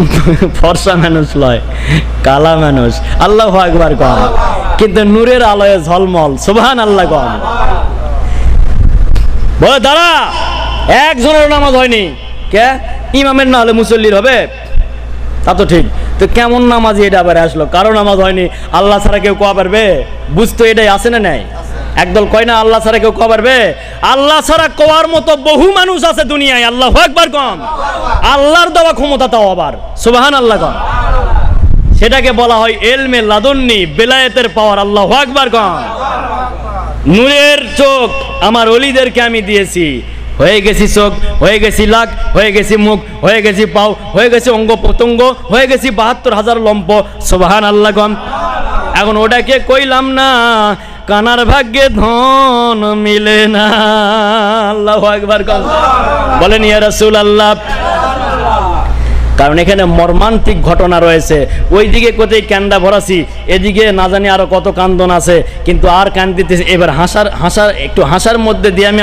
ফর্সা মানুষ লয়, কালা মানুষ। আল্লাহু আকবার কম, কিন্তু নূরের আলোয় ঝলমল। সুবহানাল্লাহ কম। বলে দাঁড়া, একজনের নামাজ হয়নি। কে? ইমামের না হলে মুসল্লির হবে? তা তো ঠিক। তো কেমন নামাজ এটা আবার আসলো? কারো নামাজ হয়নি। আল্লাহ ছাড়া কেউ কোয়া পারবে? বুঝতো এটাই আছে না নাই? একদল কয় না আল্লাহ ছাড়া কেউ কোয়া পারবে? আল্লাহ ছাড়া কোয়ার মতো বহু মানুষ আছে দুনিয়ায়। আল্লাহু আকবার কম। আল্লাহর দেওয়া ক্ষমতা তাও আবার। সুবহানাল্লাহ কম। সেটাকে বলা হয় ইলমে লাদুন্নি, বেলায়েতের পাওয়ার। আল্লাহু আকবার কম। নূরের চোখ আমার ওলিদেরকে আমি দিয়েছি। হয়ে গেছি চোখ, হয়ে গেছি লাখ, হয়ে গেছি মুখ, হয়ে গেছি পাও, হয়ে গেছি অঙ্গ প্রত্যঙ্গ, হয়ে গেছি 72,000 লম্ব। সুবহানাল্লাহ কম। এখন ওটাকে কইলাম না কানার ভাগ্যে ধন মিলে না। আল্লাহু আকবার কম। বলেন ইয়া রাসূলুল্লাহ। কারণ এখানে মর্মান্তিক ঘটনা রয়েছে। ওইদিকে কোথায় কান্দা ভরাছি, এদিকে না জানি আরো কত কান্দন আছে, কিন্তু আর কান্দিতেছে। এবার একটু হাসার মধ্যে দিয়ে আমি